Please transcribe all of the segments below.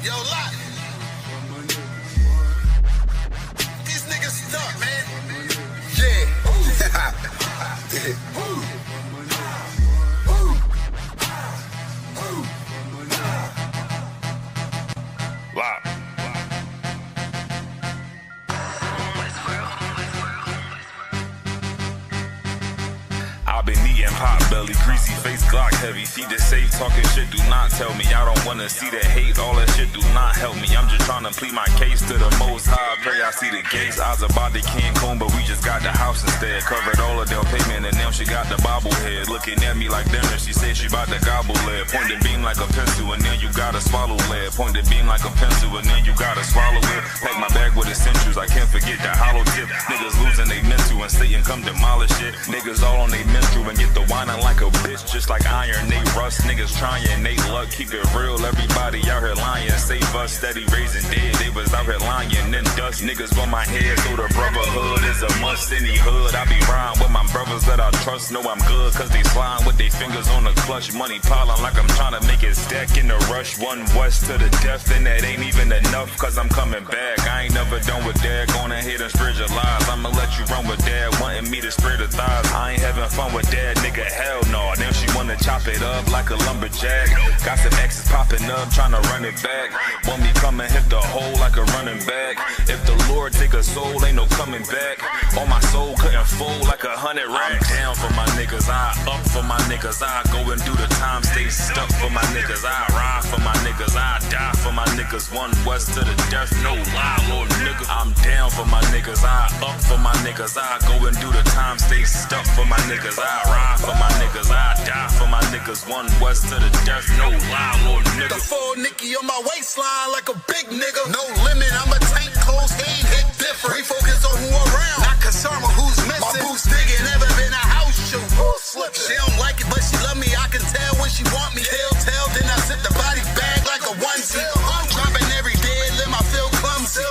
Yo, Lot. These niggas stuck, man. Yeah. Lot. I've been eating pot belly, greasy face, Glock heavy. Feed the safe, talking shit, do not tell me. I don't wanna see the hate, all that shit do not help me. I'm just trying to plead my case to the most high. Pray I see the gates. I was about to Cancun, but we just got the house instead. Covered all of their payment, and now she got the bobblehead. Looking at me like dinner, she said she about to gobble lead. Point the beam like a pencil, and then you gotta swallow lead. Point the beam like a pencil, and then you gotta swallow it. Pack my bag with essentials, I can't forget the hollow tip. Niggas losing they mental, and Satan come demolish it. Niggas all on they mental, and get the whining like a bitch, just like iron, they rust. Niggas trying, they luck, keep it real. Everybody out here lying, save us, steady raising dead. They was out here lying, then dust. Niggas on my head, so the brotherhood is a must. Any hood, I be riding with my brothers that I trust. Know I'm good, cause they slime with their fingers on the clutch. Money piling like I'm trying to make it stack in the rush. One west to the death, and that ain't even enough, cause I'm coming back. I ain't never done with dad, going ahead and spread your lies. I'ma let you run with dad, wanting me to spread the thighs. I ain't having fun with dad, nigga, hell no. Now she wanna chop it up like a lumberjack. Got some exes popping up, trying to run it back. Want me come and hit the hole like a running back. If the Lord take a soul, ain't no coming back. On my soul couldn't fold like 100 racks. I'm down for my niggas, I up for my niggas. I go and do the time, stay stuck for my niggas. I ride for my niggas, I die for my niggas. One west to the death, no lie, little nigga. I'm down for my niggas, I up for my niggas. I go and do the time, stay stuck for my niggas. I ride for my niggas, I die for my niggas. One west to the death, no lie, little nigga. The full Nicky on my waistline like a big nigga. No limit, I'm a tank, close game, hit different. We focus on who around, not concerned with who's missing. My boots digging, never been a house shoe. She don't like it, but she love me. I can tell when she want me. Tell, then I zip the body bag like a onesie. I'm dropping every day, let my feel clumsy.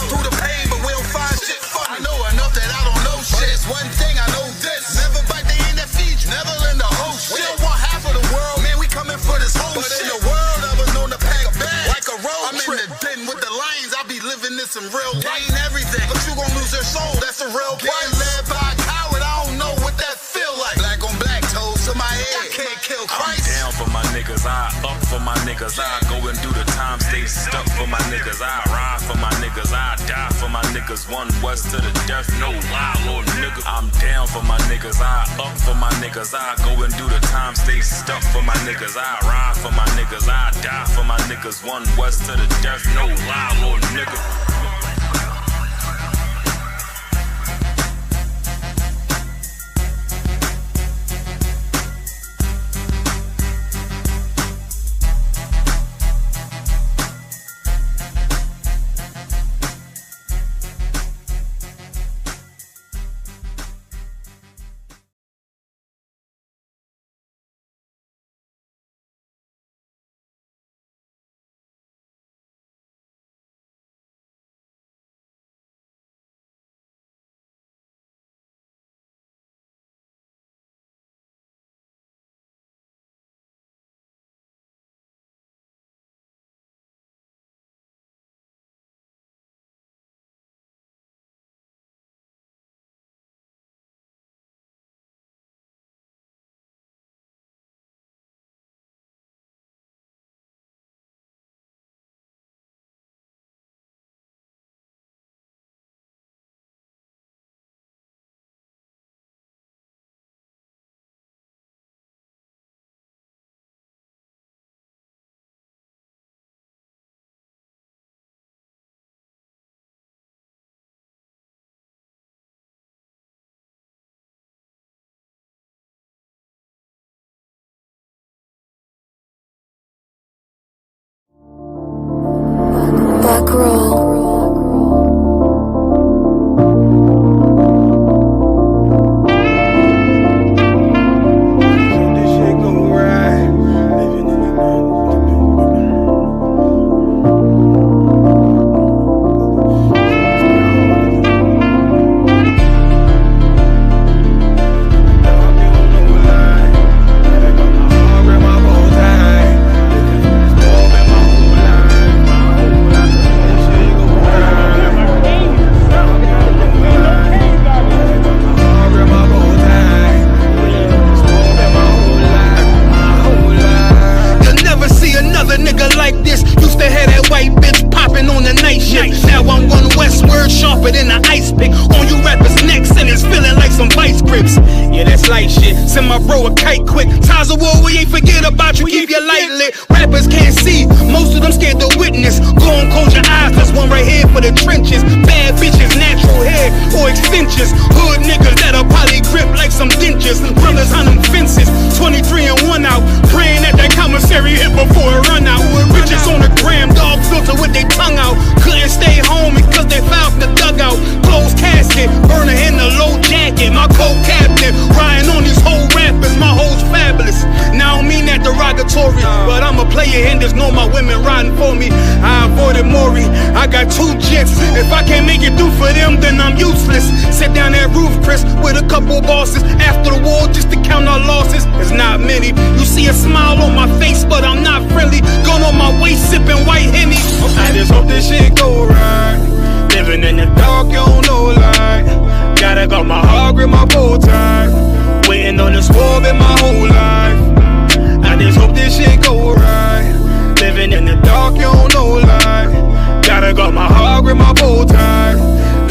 Through the pain, but we don't find shit funny. I know enough that I don't know shit. But it's one thing I know this. Never bite the hand that feeds you. Never lend a whole shit. We don't want half of the world, man. We coming for this whole shit. But in the world, I was known to pack a bag like a road I'm trip. In the den with the lions. I be living this in real life. Ain't everything, but you gon' lose your soul. That's a real price. Getting led by a coward. I don't know what that feel like. Black on black, toes to my head. I can't kill Christ. I'm down for my niggas, I up for my niggas. I go and do the time, stay stuck for my niggas. I ride for my niggas, I die for my niggas. One west to the death, no lie, little nigga. I'm down for my niggas, I up for my niggas. I go and do the time, stay stuck for my niggas. I ride for my niggas, I die for my niggas. One west to the death, no lie, little nigga. a kite quick. Times of war, we ain't forget about you, keep your light lit. Rappers can't see, most of them scared to witness. Go on, close your eyes, there's one right here for the trenches. Bad bitches, natural hair, or extensions. Hood niggas that'll probably grip like some dentures. Brothers on them fences, 23 and 1 out. Praying that that commissary hit before it run out. Bitches on the gram, dog filter with their tongue out. Couldn't stay home because they found the dugout. Closed casket, burner in the low jacket. My co-captain, riding on these whole rappers. My hoes fabulous. Now I don't mean that derogatory, but I'm a player and there's no my women riding for me. I avoided Maury, I got 2 jets. If I can't make it through for them, then I'm useless. Sit down that roof, Chris, with a couple bosses. After the war, just to count our losses. It's not many. You see a smile on my face, but I'm not friendly. Going on my waist, sipping white Henny. I just hope this shit go right. Living in the dark, you don't know light. Gotta got my heart grip, my bow tie. Waiting on the swab in my whole life. I just hope this shit go right. Living in the dark, you don't know light. Gotta got my heart grip, my bow tie.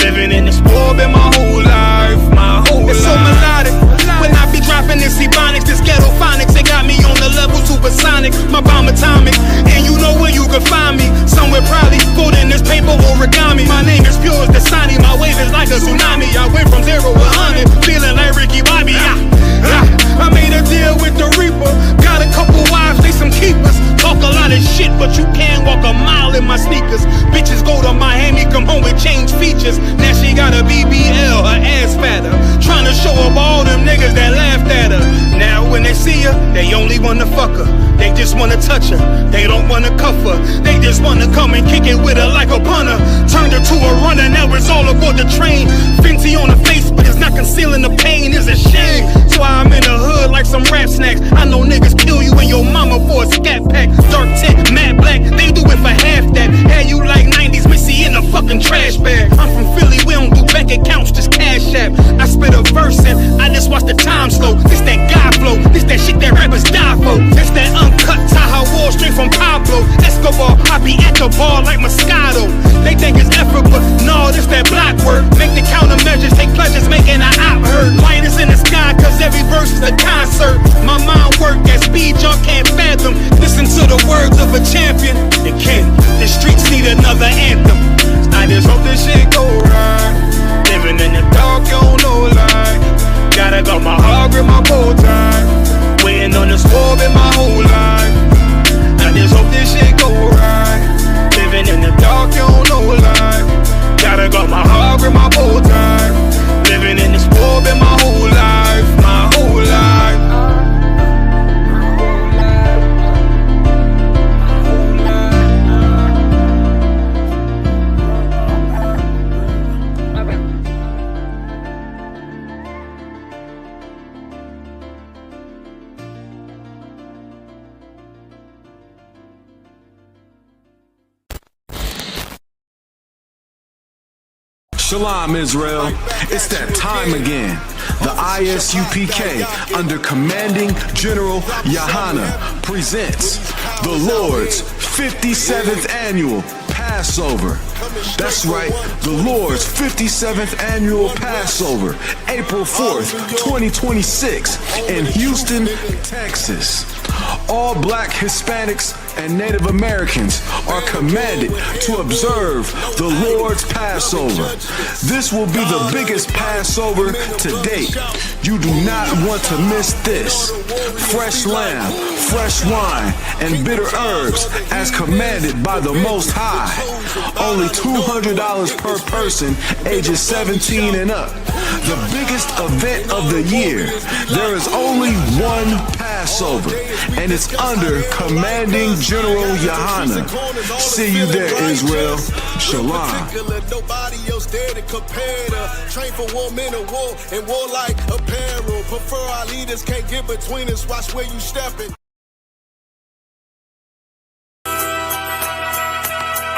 Living in the swab in my whole life. My whole life. It's so melodic. When I be dropping this ebonics, this ghetto phonics, they got me on the level supersonic. My bomb atomic, and you know where you can find me. Somewhere probably folding this paper origami. My name is pure as the Sani, my wave is like a tsunami. I went from 0 to 100, feeling like Ricky Bobby. I made a deal with the Reaper. Got a couple wives, they some keepers. Talk a lot of shit, but you can't walk a mile in my sneakers. Bitches go to Miami, come home with change features. Now she got a BBL, her ass fatter. Trying to show up all them niggas that laughed at her. Now when they see her, they only wanna fuck her. They just wanna touch her, they don't wanna cuff her. They just wanna come and kick it with her like a punter. Turned her to a runner, now it's all aboard the train. Fenty on her face, but it's not concealing the pain, it's a shame. So I'm in the hood like some rap snacks. I know niggas kill you and your mama for a scat pack. Dark tint, matte black, they do it for half that. Had you like 90s Missy in a fucking trash bag. I'm from Philly, we don't do bank accounts, just cash app. I spit a verse and I just watch the time slow. This that God flow, this that shit that rappers die for. This that uncut Taha Wall straight from Pablo Escobar. I be at the bar like Moscato. They think it's effort, but no, this that block work. Make the countermeasures, take pleasures, making an op hurt. Light is in the sky, cause every verse is a concert. My mind work at speed y'all can't fathom. Listen to the words of a champion. It can, the streets need another anthem. I just hope this shit go right. Living in the dark, you don't know light. Gotta got my heart grip, my bow tie. Waiting on the swab in my whole life. I just hope this shit go right. Living in the dark, you don't know light. Gotta got my heart grip, my bow tie. Living in the swab in my whole life. My whole life. Shalom, Israel. It's that time again. The ISUPK, under Commanding General Yahana, presents the Lord's 57th Annual Passover. That's right, the Lord's 57th Annual Passover, April 4th, 2026, in Houston, Texas. All Black, Hispanics, and Native Americans are commanded to observe the Lord's Passover. This will be the biggest Passover to date. You do not want to miss this. Fresh lamb, fresh wine, and bitter herbs as commanded by the Most High. Only $200 per person, ages 17 and up. The biggest event of the year. There is only one Passover, and it's under Commanding General Yahana. See you there, Israel. Shalom. Nobody else there to compare to. Train for war, men of war, and warlike apparel. Prefer our leaders, can't get between us. Watch where you stepping.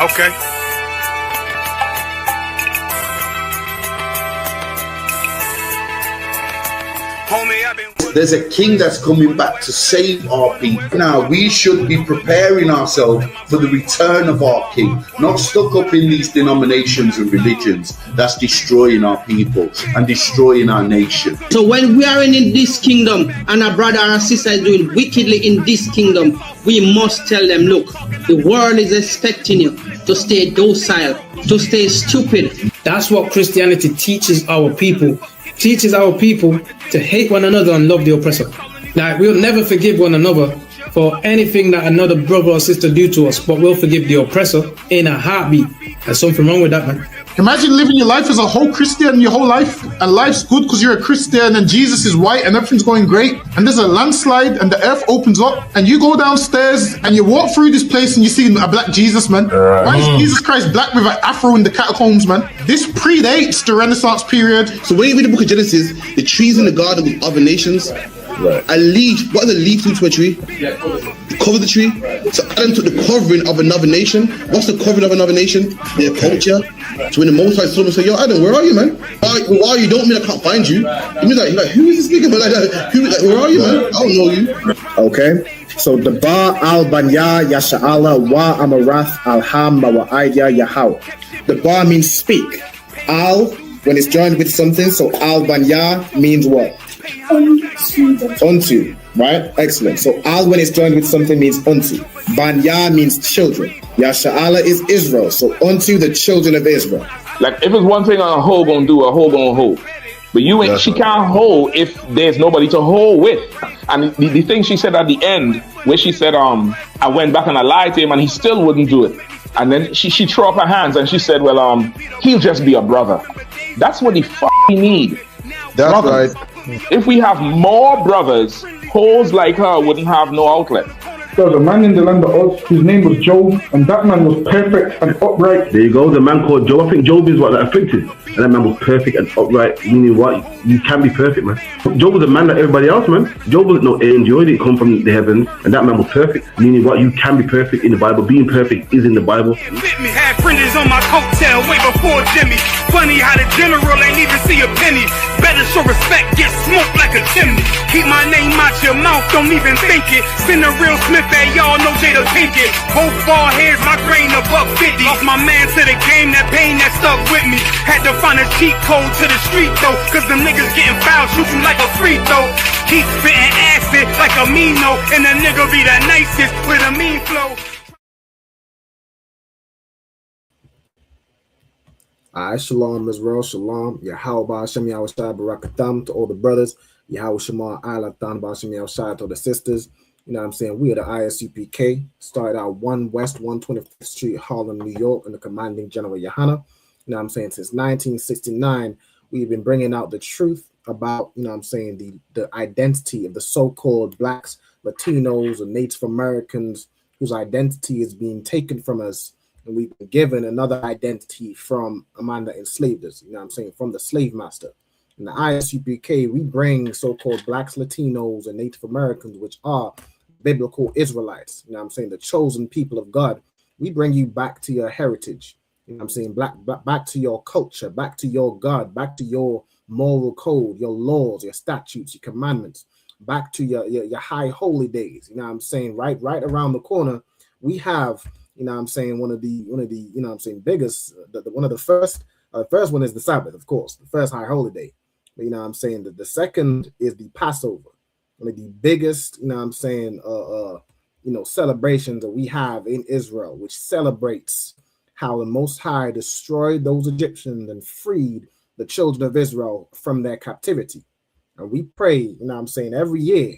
Okay. Homie, I've been There's a king that's coming back to save our people. Now, we should be preparing ourselves for the return of our king, not stuck up in these denominations and religions that's destroying our people and destroying our nation. So when we are in this kingdom and our brother or sister is doing wickedly in this kingdom, we must tell them, look, the world is expecting you to stay docile, to stay stupid. That's what Christianity teaches our people. Teaches our people to hate one another and love the oppressor. Like, we'll never forgive one another for anything that another brother or sister do to us, but we'll forgive the oppressor in a heartbeat. There's something wrong with that, man. Imagine living your life as a whole Christian your whole life, and life's good because you're a Christian and Jesus is white and everything's going great, and there's a landslide and the earth opens up and you go downstairs and you walk through this place and you see a black Jesus, man. Why is Jesus Christ black with an afro in the catacombs, man? This predates the Renaissance period. So when you read the book of Genesis, the trees in the garden with other nations, a leaf, what does a leaf do to a tree? Cover the tree. So Adam took the covering of another nation. What's the covering of another nation? Their culture. So when the Most High saw him, say, yo, Adam, where are you, man? Why are you? Don't mean I can't find you. He means like, who is this nigga? But where are you, man? I don't know you. Okay. So the Ba al Banya Yasha'Allah wa Amarath al-Ham wa Aidya Yahweh. The Ba means speak. Al, when it's joined with something, so al Banya means what? Unto, right? Excellent. So al when it's joined with something means unto. Banya means children. Yasha'Allah is Israel. So unto the children of Israel. Like if it's one thing a hoe gonna do, a hoe gonna hold. But you ain't, she can't hold if there's nobody to hold with. And the thing she said at the end, where she said, I went back and I lied to him and he still wouldn't do it. And then she threw up her hands and she said, well, he'll just be a brother. That's what he need. That's brothers. right. If we have more brothers, hoes like her wouldn't have no outlet. There was a man in the land of Oz, his name was Job, and that man was perfect and upright. There you go, the man called Job. I think Job is what, like, afflicted. And that man was perfect and upright, meaning what? You can be perfect, man. Job was a man like everybody else, man. Job wasn't no angel, he didn't come from the heavens. And that man was perfect, meaning what? You can be perfect in the Bible. Being perfect is in the Bible. Had fringes on my coattail way before Jimmy. Funny how the general ain't even see a penny. Better show respect, get smoked like a chimney. Keep my name out your mouth, don't even think it. Send a real Smith at y'all, no Jada Pinkett. Both ball heads, my grain above 50. Lost my man to the game, that pain that stuck with me. Had to find a cheat code to the street though, cause them niggas getting fouled, shoot you like a free throw. Keep spitting acid like a Mino, and the nigga be the nicest with a mean flow. Alright, shalom Israel, shalom. Yahweh Ba'ashem Yahushai Barakatam to all the brothers. Yahweh Shema Alatan Ba'ashem Yahushai to the sisters. You know what I'm saying? We are the ISUPK. Started out 1 West 125th Street, Harlem, New York, in the commanding General Yohana. You know what I'm saying? Since 1969, we've been bringing out the truth about, you know what I'm saying, the identity of the so-called blacks, Latinos, and Native Americans whose identity is being taken from us. And we've been given another identity from a man that enslaved us, you know what I'm saying, from the slave master. In the ISUPK, we bring so-called blacks, Latinos, and Native Americans, which are biblical Israelites, you know what I'm saying, the chosen people of God. We bring you back to your heritage, you know what I'm saying, back to your culture, back to your God, back to your moral code, your laws, your statutes, your commandments, back to your high holy days, you know what I'm saying, right around the corner. We have, you know what I'm saying, one of the you know what I'm saying, biggest, one of the first one is the Sabbath, of course, the first high holy day. But, you know what I'm saying, the second is the Passover, one of the biggest, you know what I'm saying, you know, celebrations that we have in Israel, which celebrates how the Most High destroyed those Egyptians and freed the children of Israel from their captivity. And we pray, you know what I'm saying, every year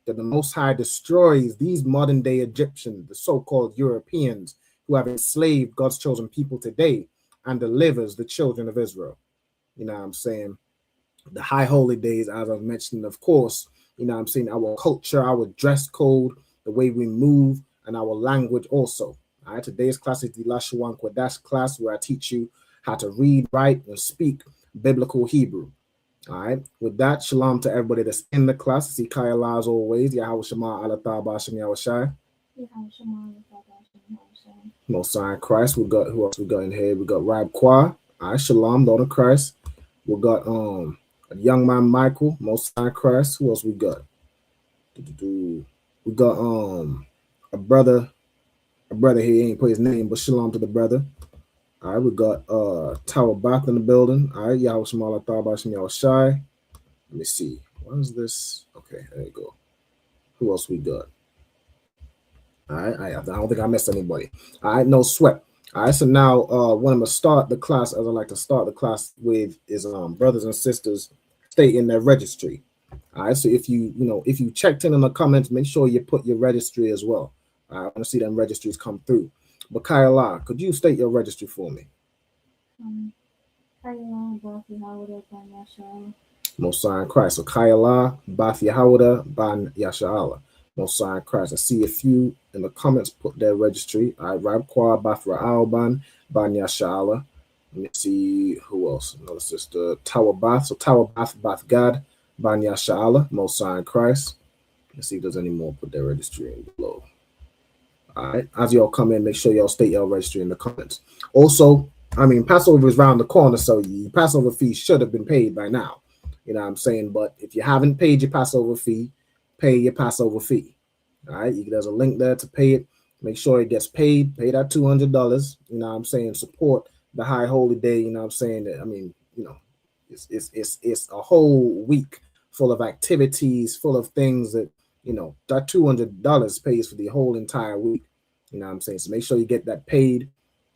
that the Most High destroys these modern day Egyptians, the so-called Europeans who have enslaved God's chosen people today, and delivers the children of Israel. You know what I'm saying? The high holy days, as I've mentioned, of course, you know what I'm saying, our culture, our dress code, the way we move, and our language also. All right, today's class is the Lashawan Qadash class, where I teach you how to read, write, and speak biblical Hebrew. All right, with that, shalom to everybody that's in the class. See Kaya Allah as always. Yahweh Shema Alatah Ba'ashem Yahushai. Most High Christ. We got, who else we got in here? We got Rab Kwa. All right, shalom, Lord of Christ. We got Young man Michael, Most High Christ. Who else we got? We got a brother here, he ain't put his name, but shalom to the brother. All right, we got Tower Bath in the building. All right, Yahweh Shema Tabash and Shy. Let me see. What is this? Okay, there you go. Who else we got? All right, I don't think I missed anybody. All right, no sweat. All right, so now what I'm gonna start the class, as I like to start the class with, is brothers and sisters stay in their registry. All right, so if you checked in the comments, make sure you put your registry as well. I want to see them registries come through. But Kyla, could you state your registry for me? Most High in Christ. So Kyla, Bath Yahweh, Ban YASHARAHLA. Most High in Christ. I see a few in the comments put their registry. All right, Rabqua, Bath Ra'al, Ban YASHARAHLA. Let me see who else. Another sister, Tower Bath. So Tower Bath, Bath God, Ban YASHARAHLA, Most High in Christ. Let's see if there's any more put their registry in below. All right, as y'all come in, make sure y'all state your registry in the comments. Also, I mean, Passover is around the corner, so your Passover fee should have been paid by now. You know what I'm saying? But if you haven't paid your Passover fee, pay your Passover fee. All right, there's a link there to pay it. Make sure it gets paid. Pay that $200. You know what I'm saying? Support the high holy day. You know what I'm saying? I mean, it's a whole week full of activities, full of things that, that $200 pays for the whole entire week. You know what I'm saying? So make sure you get that paid,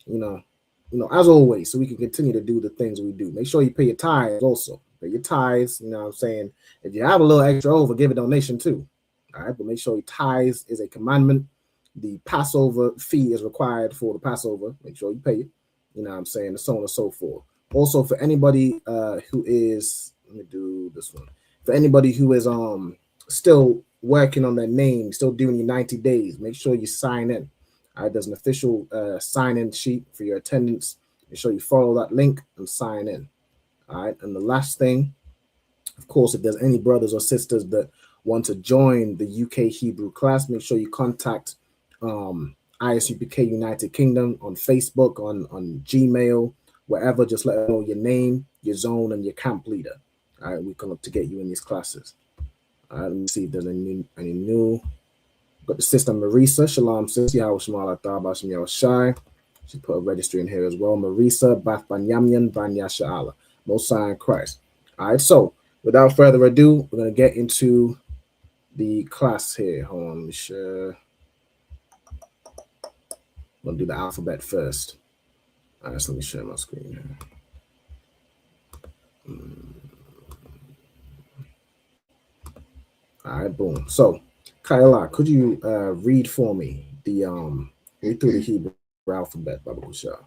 as always, so we can continue to do the things we do. Make sure you pay your tithes also. Pay your tithes, you know what I'm saying? If you have a little extra over, give a donation too. All right, but make sure your tithes is a commandment. The Passover fee is required for the Passover. Make sure you pay it. You know what I'm saying? And so on and so forth. Also, for anybody who is, let me do this one. For anybody who is still working on their name, still doing your 90 days, make sure you sign in. All right, there's an official sign-in sheet for your attendance. Make sure you follow that link and sign in. All right, and the last thing, of course, if there's any brothers or sisters that want to join the UK Hebrew class, make sure you contact ISUPK United Kingdom on Facebook, on Gmail, wherever. Just let them know your name, your zone, and your camp leader. All right, we can look to get you in these classes. All right, let me see if there's any new. Got the sister Marisa, Shalom sis, Yahweh Shema Tabash and Shai. She put a registry in here as well. Marisa, Bath Banyamyan, Ban YASHARAHLA, Most High in Christ. All right, so without further ado, we're going to get into the class here. Hold on, let me share. I'm going to do the alphabet first. All right, so let me share my screen here. All right, boom. So, Kyla, could you read for me read through the Hebrew alphabet, Baba Kusha?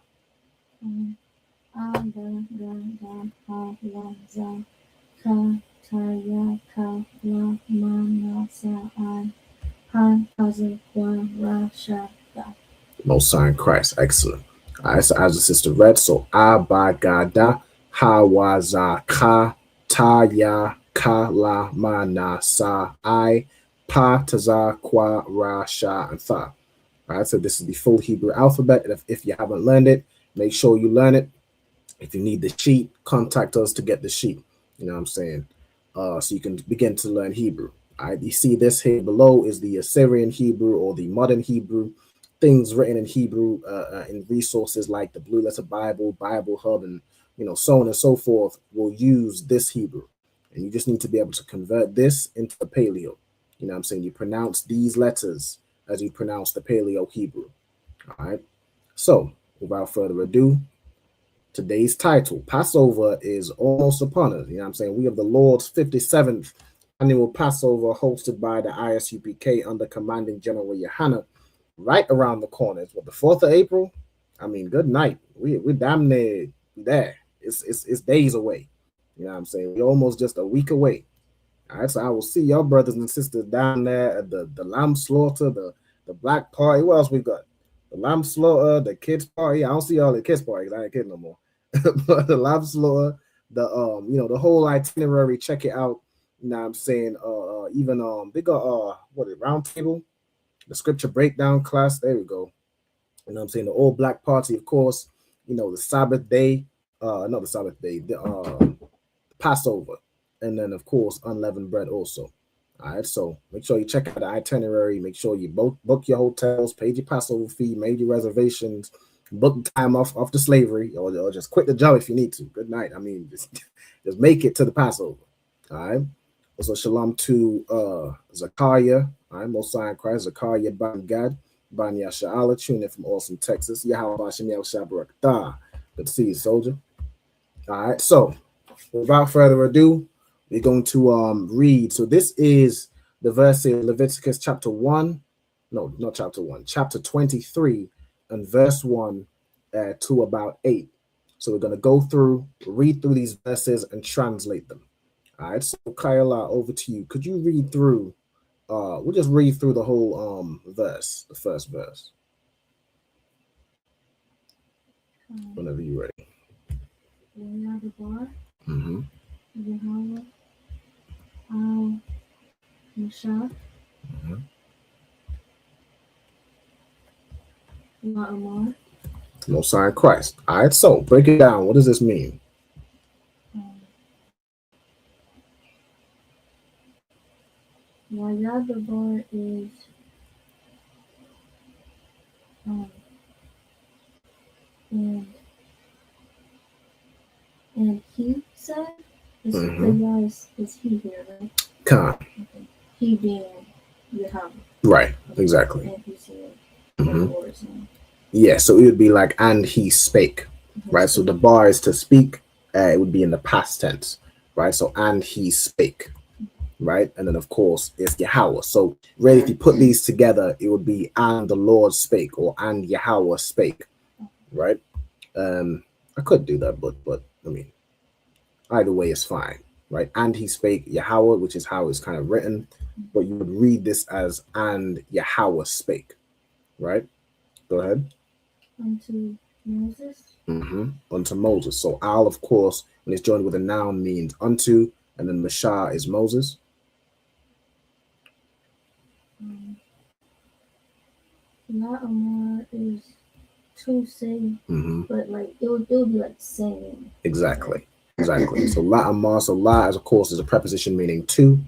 Most High in Christ. Excellent. All right, so as the sister read, so Abagada, Hawaza, Ka, Taya, Ka, La, Mana, Sa, I, Pa, Taza, Kwa, Ra, Sha, and Tha. All right, so this is the full Hebrew alphabet. And if you haven't learned it, make sure you learn it. If you need the sheet, contact us to get the sheet. You know what I'm saying? So you can begin to learn Hebrew. All right, you see this here below is the Assyrian Hebrew or the modern Hebrew. Things written in Hebrew in resources like the Blue Letter Bible, Bible Hub, and so on and so forth will use this Hebrew. And you just need to be able to convert this into the Paleo. You know what I'm saying? You pronounce these letters as you pronounce the Paleo Hebrew. All right. So without further ado, today's title, Passover is almost upon us. You know what I'm saying? We have the Lord's 57th annual Passover hosted by the ISUPK under commanding General Yohanan. Right around the corner. It's what, the 4th of April? I mean, good night. We're damn near there. It's days away. You know what I'm saying? We're almost just a week away. All right, so I will see y'all brothers and sisters down there at the lamb slaughter, the black party. What else we got? The lamb slaughter, the kids party. I don't see all the kids parties. I ain't kidding no more. But the lamb slaughter, the the whole itinerary. Check it out. You know what I'm saying? Even they got round table. The scripture breakdown class, there we go. You know what I'm saying? The all black party, of course, the Sabbath day, not the Sabbath day, the Passover. and then of course unleavened bread also. All right, so make sure you check out the itinerary. Make sure you book your hotels, paid your Passover fee, made your reservations, book time off the slavery, or just quit the job if you need to. Good night. I mean, just make it to the Passover. All right. Also, shalom to Zachariah. All right, Most High in Christ, Zachariah Ban Gad, Ban YASHARAHLA, tuning in from Austin, Texas. Yahweh Bashem Yahushua Barakatah. Good to see you, soldier. All right, so without further ado, we're going to read. So this is the verse in Leviticus chapter 1. No, not chapter 1. Chapter 23 and verse 1 to about 8. So we're going to go through, read through these verses and translate them. All right, so Kayla, over to you. Could you read through, we'll just read through the whole verse, the first verse. Whenever you're ready. Mm-hmm. No sign Christ. All right, so break it down. What does this mean? Yahweh is and he said is the Yah is he here, right? Khan. Okay. He being Yahweh. Right, exactly. And he said, yeah, so it would be like, and he spake, right? So the bar is to speak, it would be in the past tense, right? So, and he spake, right? And then, of course, it's Yahweh. So, really, if you put these together, it would be, and the Lord spake, or and Yahweh spake, right? I could do that, but I mean, either way is fine, right? And he spake Yahweh, which is how it's kind of written, but you would read this as, and Yahweh spake, right? Go ahead. Unto Moses. Unto Moses. So al, of course, when it's joined with a noun, means unto, and then Mashah is Moses. La Amar is to say, but like it would be like saying. Exactly. So La Amar, so La, as of course, is a preposition meaning to.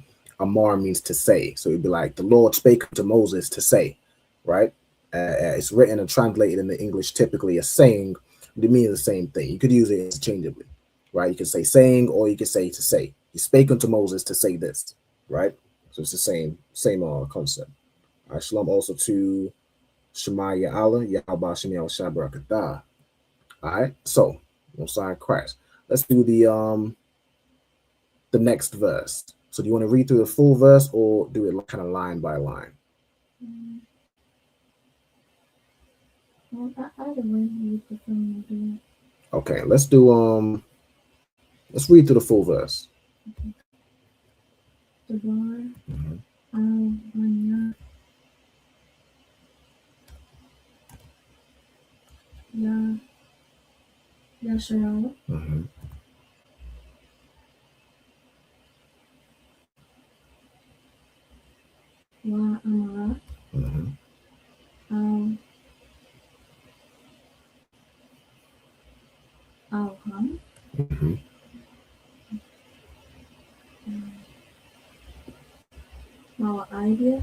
Amar means to say. So it'd be like the Lord spake to Moses to say, right? It's written and translated in the English typically as saying, but it means the same thing. You could use it interchangeably, right? You could say saying, or you could say to say. He spake unto Moses to say this, right? So it's the same concept. All right, shalom also to Shema Ya'ala, Yahweh Hashem Yahushua Barakatah. All right, so Most High Christ. Let's do the next verse. So do you want to read through the full verse or do it kind of line by line? Either way, you prefer me to do it. Okay, let's do let's read through the full verse. Okay. The bar, Al-Banya, YASHARAHLA, Wa Amara, Al-Ham, Mawa Idea,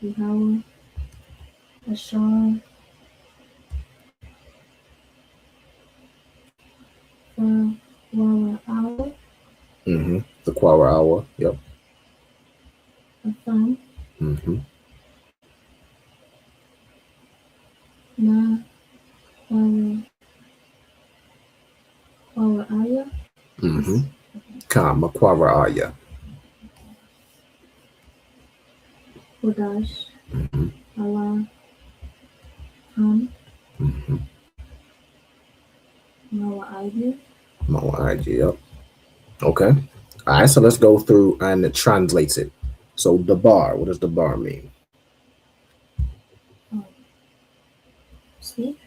Yahweh, Ashar, Wawa Hour, the Quara hour, yep. Afam, Na, Wawa Aya, Kama Quara aya. Qadash, Allah, Ham, Mawa Idea. Mawa idea, yep. Okay. All right, so let's go through and translate it. So the bar, what does the bar mean? Speak.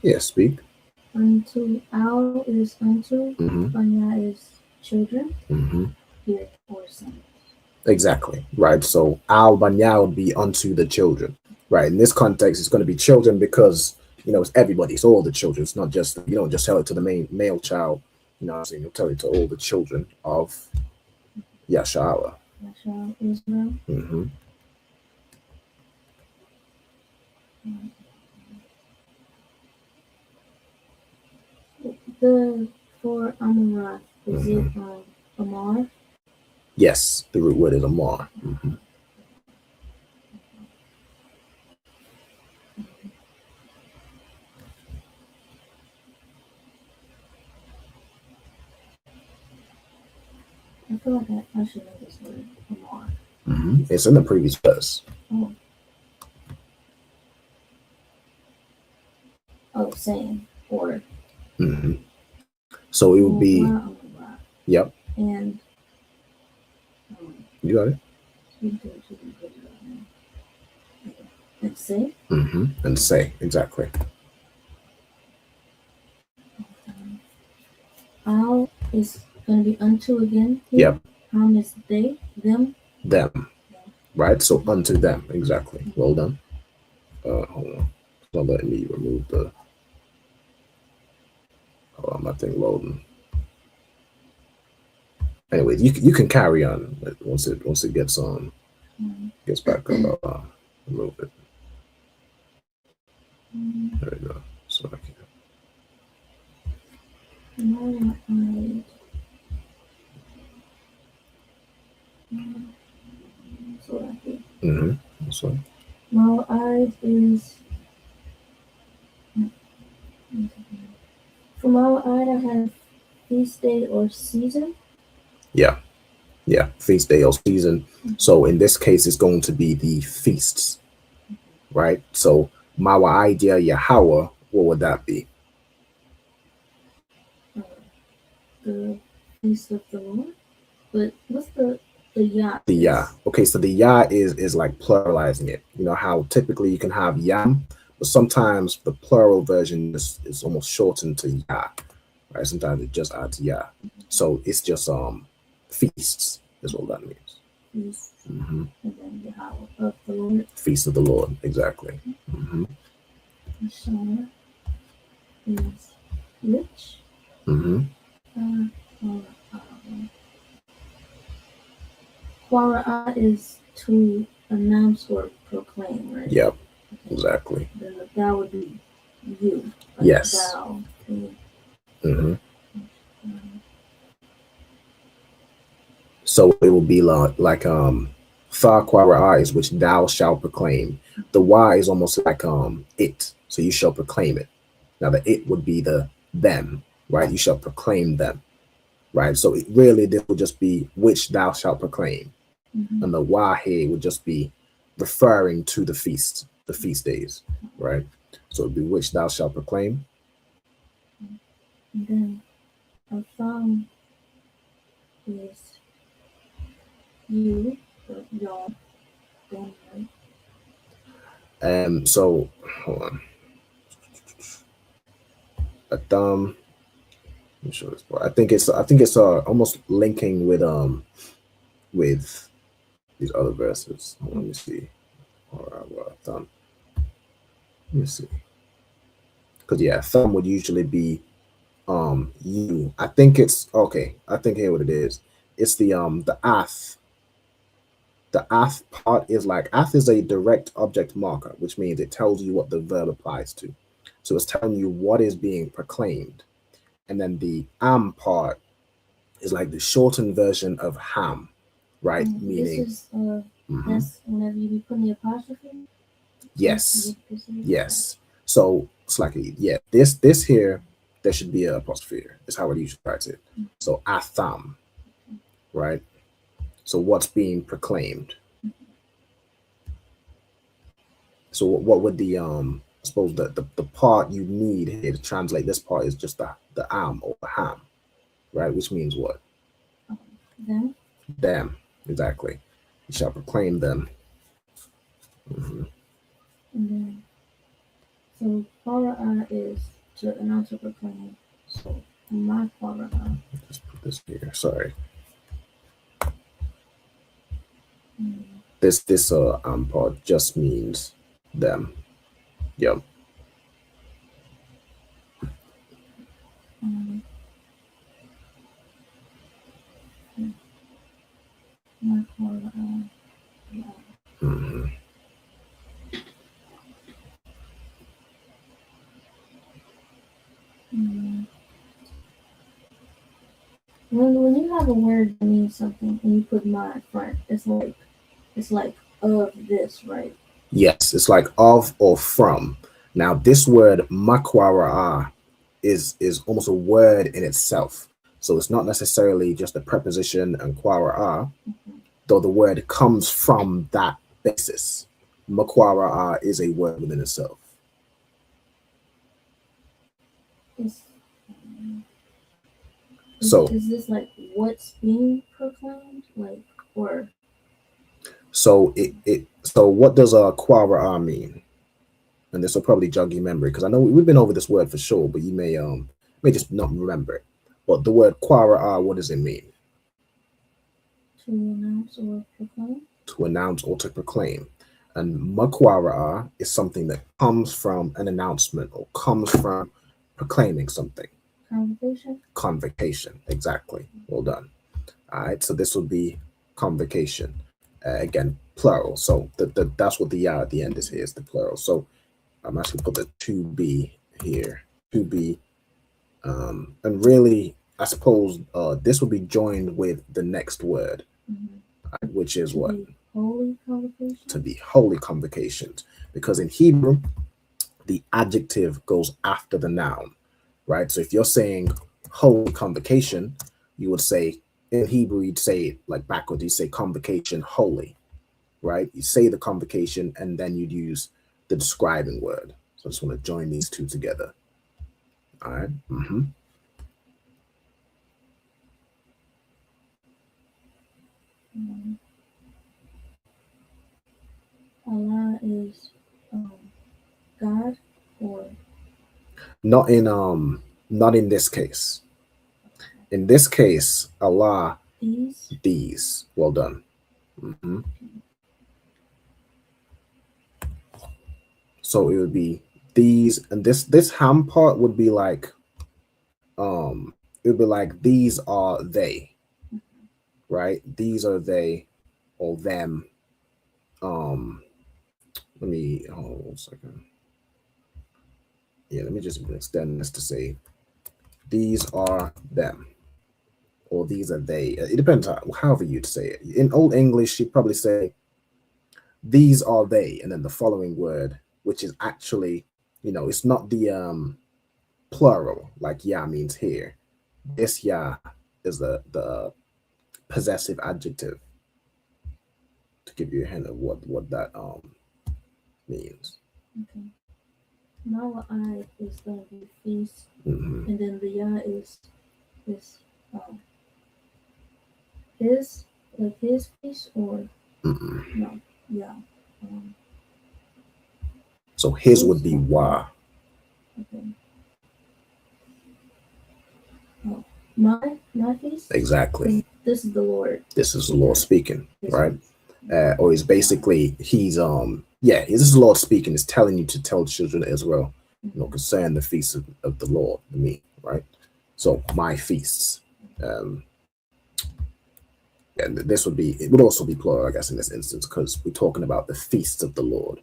Yeah, speak. Unto Al is unto, Banya is children, here or sons. Exactly, right? So al banya would be unto the children, right? In this context, it's going to be children because you know, it's everybody, it's all the children. It's not just, you don't just tell it to the male child, you know what I'm saying? You'll tell it to all the children of YASHARAHLA. YASHARAHLA Israel. Mm-hmm. For Amarath, is it Amar? Yes, the root word is Amar. Mm-hmm. I feel like I should know this word, Amar. Mm-hmm. It's in the previous verse. Oh. Oh, same. Or. Mm-hmm. So it would be. Yep. And. You got it. And say. Mm-hmm. And say, exactly. Al is going to be unto again. Here. Yep. Ham is they, them. Them. Right? So unto them. Exactly. Well done. Hold on. It's not letting me remove the. Hold on, my thing loading. Anyway, you can carry on once it gets on. Gets back up. Remove it. There we go. So I can. Mm-hmm. That's right. Ma'ad is. For Ma'ad, I have feast day or season. Yeah. Yeah. Feast day or season. So in this case, it's going to be the feasts. Right? So Mawa'idya Yahweh, what would that be? The feast of the Lord. But what's the Yah? The Yah. Okay, so the Yah is like pluralizing it. You know how typically you can have Yam, but sometimes the plural version is almost shortened to Yah. Right? Sometimes it just adds Yah. So it's just feasts is what that means. Feast. Mm-hmm. And then Yahweh of the Lord. Feast of the Lord, exactly. Mm-hmm. Yashar is rich. Mm-hmm. Quara is to announce or proclaim, right? Yep, exactly. Then that would be you. Like yes. Thou. Mm-hmm. So it will be like Tha Quara is which thou shalt proclaim. The Y is almost like it. So you shall proclaim it. Now the it would be the them, right? You shall proclaim them. Right. So it really this will just be which thou shalt proclaim. Mm-hmm. And the Y here would just be referring to the feast days. Right. So it would be which thou shalt proclaim. And then a thumb is you, or y'all, them, right? So hold on. A thumb. I'm sure this part. I think it's almost linking with these other verses. Let me see. All right, well, thumb. Let me see. Because yeah, thumb would usually be you. I think it's okay. I think here what it is. It's the ath. The ath part is like ath is a direct object marker, which means it tells you what the verb applies to. So it's telling you what is being proclaimed. And then the am part is like the shortened version of ham, right? Meaning this is that's whenever you be putting the apostrophe. Yes. Yes. So it's like this here, there should be an apostrophe here. Is how it usually writes it. So atham, right? So what's being proclaimed? So what would the I suppose the part you need here to translate this part is just the am or the ham, right? Which means what? Them. Them, exactly. You shall proclaim them. Mm-hmm. And then, so Quara is to announce or proclaim. So my Quara. Just put this here. Sorry. This part just means them. Yep. Mm-hmm. When you have a word that means something and you put my in front, it's like of this, right? Yes, it's like of or from. Now, this word makwara is almost a word in itself. So it's not necessarily just a preposition and kwara, though the word comes from that basis. Makwara is a word within itself. So is this like what's being proclaimed, like, or? So so what does kwara mean? And this will probably jog your memory, because I know we've been over this word for sure, but you may just not remember it. But the word kwara, what does it mean? To announce or proclaim. To announce or to proclaim. And makwara is something that comes from an announcement or comes from proclaiming something. Convocation. Convocation, exactly. Well done. All right, so this would be convocation. Again, plural. So that's what the at the end is here, is the plural. So I'm actually put the to be here, to be, and really, I suppose this will be joined with the next word, which is what? Holy convocation. To be holy convocations, because in Hebrew, the adjective goes after the noun, right? So if you're saying holy convocation, you would say, in Hebrew, you'd say it like backwards. You say convocation holy, right? You say the convocation and then you'd use the describing word. So I just want to join these two together. All right. Mm-hmm. Allah is God, or not in this case. In this case, Allah, these. Well done. Mm-hmm. So it would be these, and this ham part would be like it would be like these are they, right? These are they or them. Let me hold on a second. Yeah, let me just extend this to say these are them or these are they. It depends on however you'd say it. In Old English, you'd probably say these are they, and then the following word, which is actually, it's not the plural like yeah means here. This yeah is the possessive adjective, to give you a hint of what that means. Okay. Mawa'ai is going to be feast, and then the ya is his feast, or no, yeah. So his would be wa. Okay. Oh, my feast. Exactly. This is the Lord. This is the Lord speaking, right? Or he's basically this is the Lord speaking. Is telling you to tell the children of Israel, concerning the feast of the Lord, me, right? So my feasts. And it would also be plural, I guess, in this instance, because we're talking about the feasts of the Lord,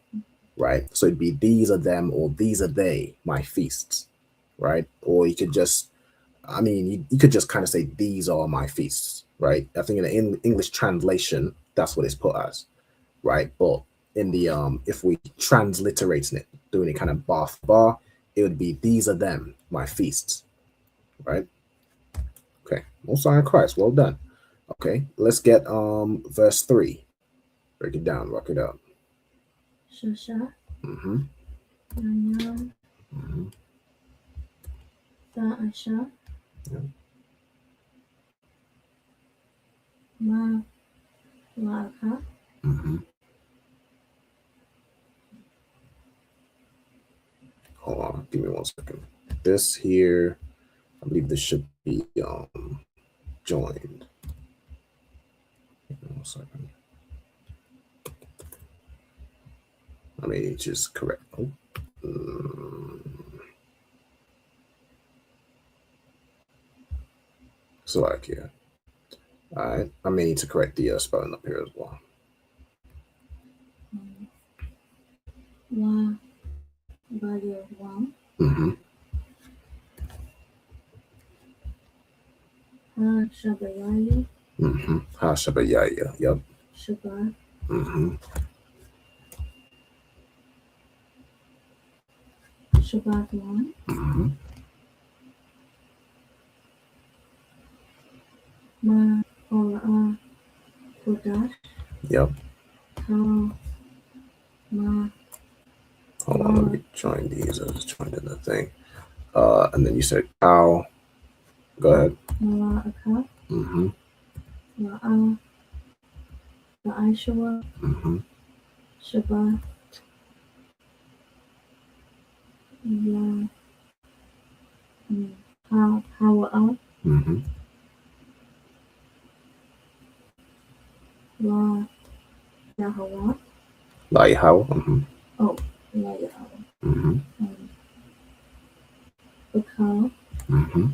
right? So it'd be these are them or these are they, my feasts, right? Or you could just, you could just kind of say these are my feasts, right? I think in the English translation, that's what it's put as, right? But in the if we transliterating it, doing it kind of bar for bar, it would be these are them, my feasts, right? Okay, Most High Christ, well done. Okay, let's get verse 3. Break it down, rock it out. Shasha. Mm-hmm. Nanyam. Mm-hmm. Sa'asha. Yeah. Ma Laka. Mm-hmm. Hold on, give me 1 second. This here, I believe this should be joined. Give me 1 second. Just correct. Oh. So like, yeah. All right. I may need to correct the spelling up here as well. La Bayo Wam. Mm-hmm. Ha Shabayaya. Mm-hmm. Ha Shabayaya. Yep. Shabbat. Mm-hmm. Shabbat Wam. Mm-hmm. Ma Qadash. Yep. Ma. Hold on, let me join these. I was joining the thing. And then you said cow. Go ahead. Mala'aka. Mm-hmm. La'aishawa. Mm-hmm. Shabbat. Hawa'a. Mm-hmm. La Yahweh. La Yahweh. Mm-hmm. Oh, La Yahweh. Mm-hmm. Bakal. Mm-hmm.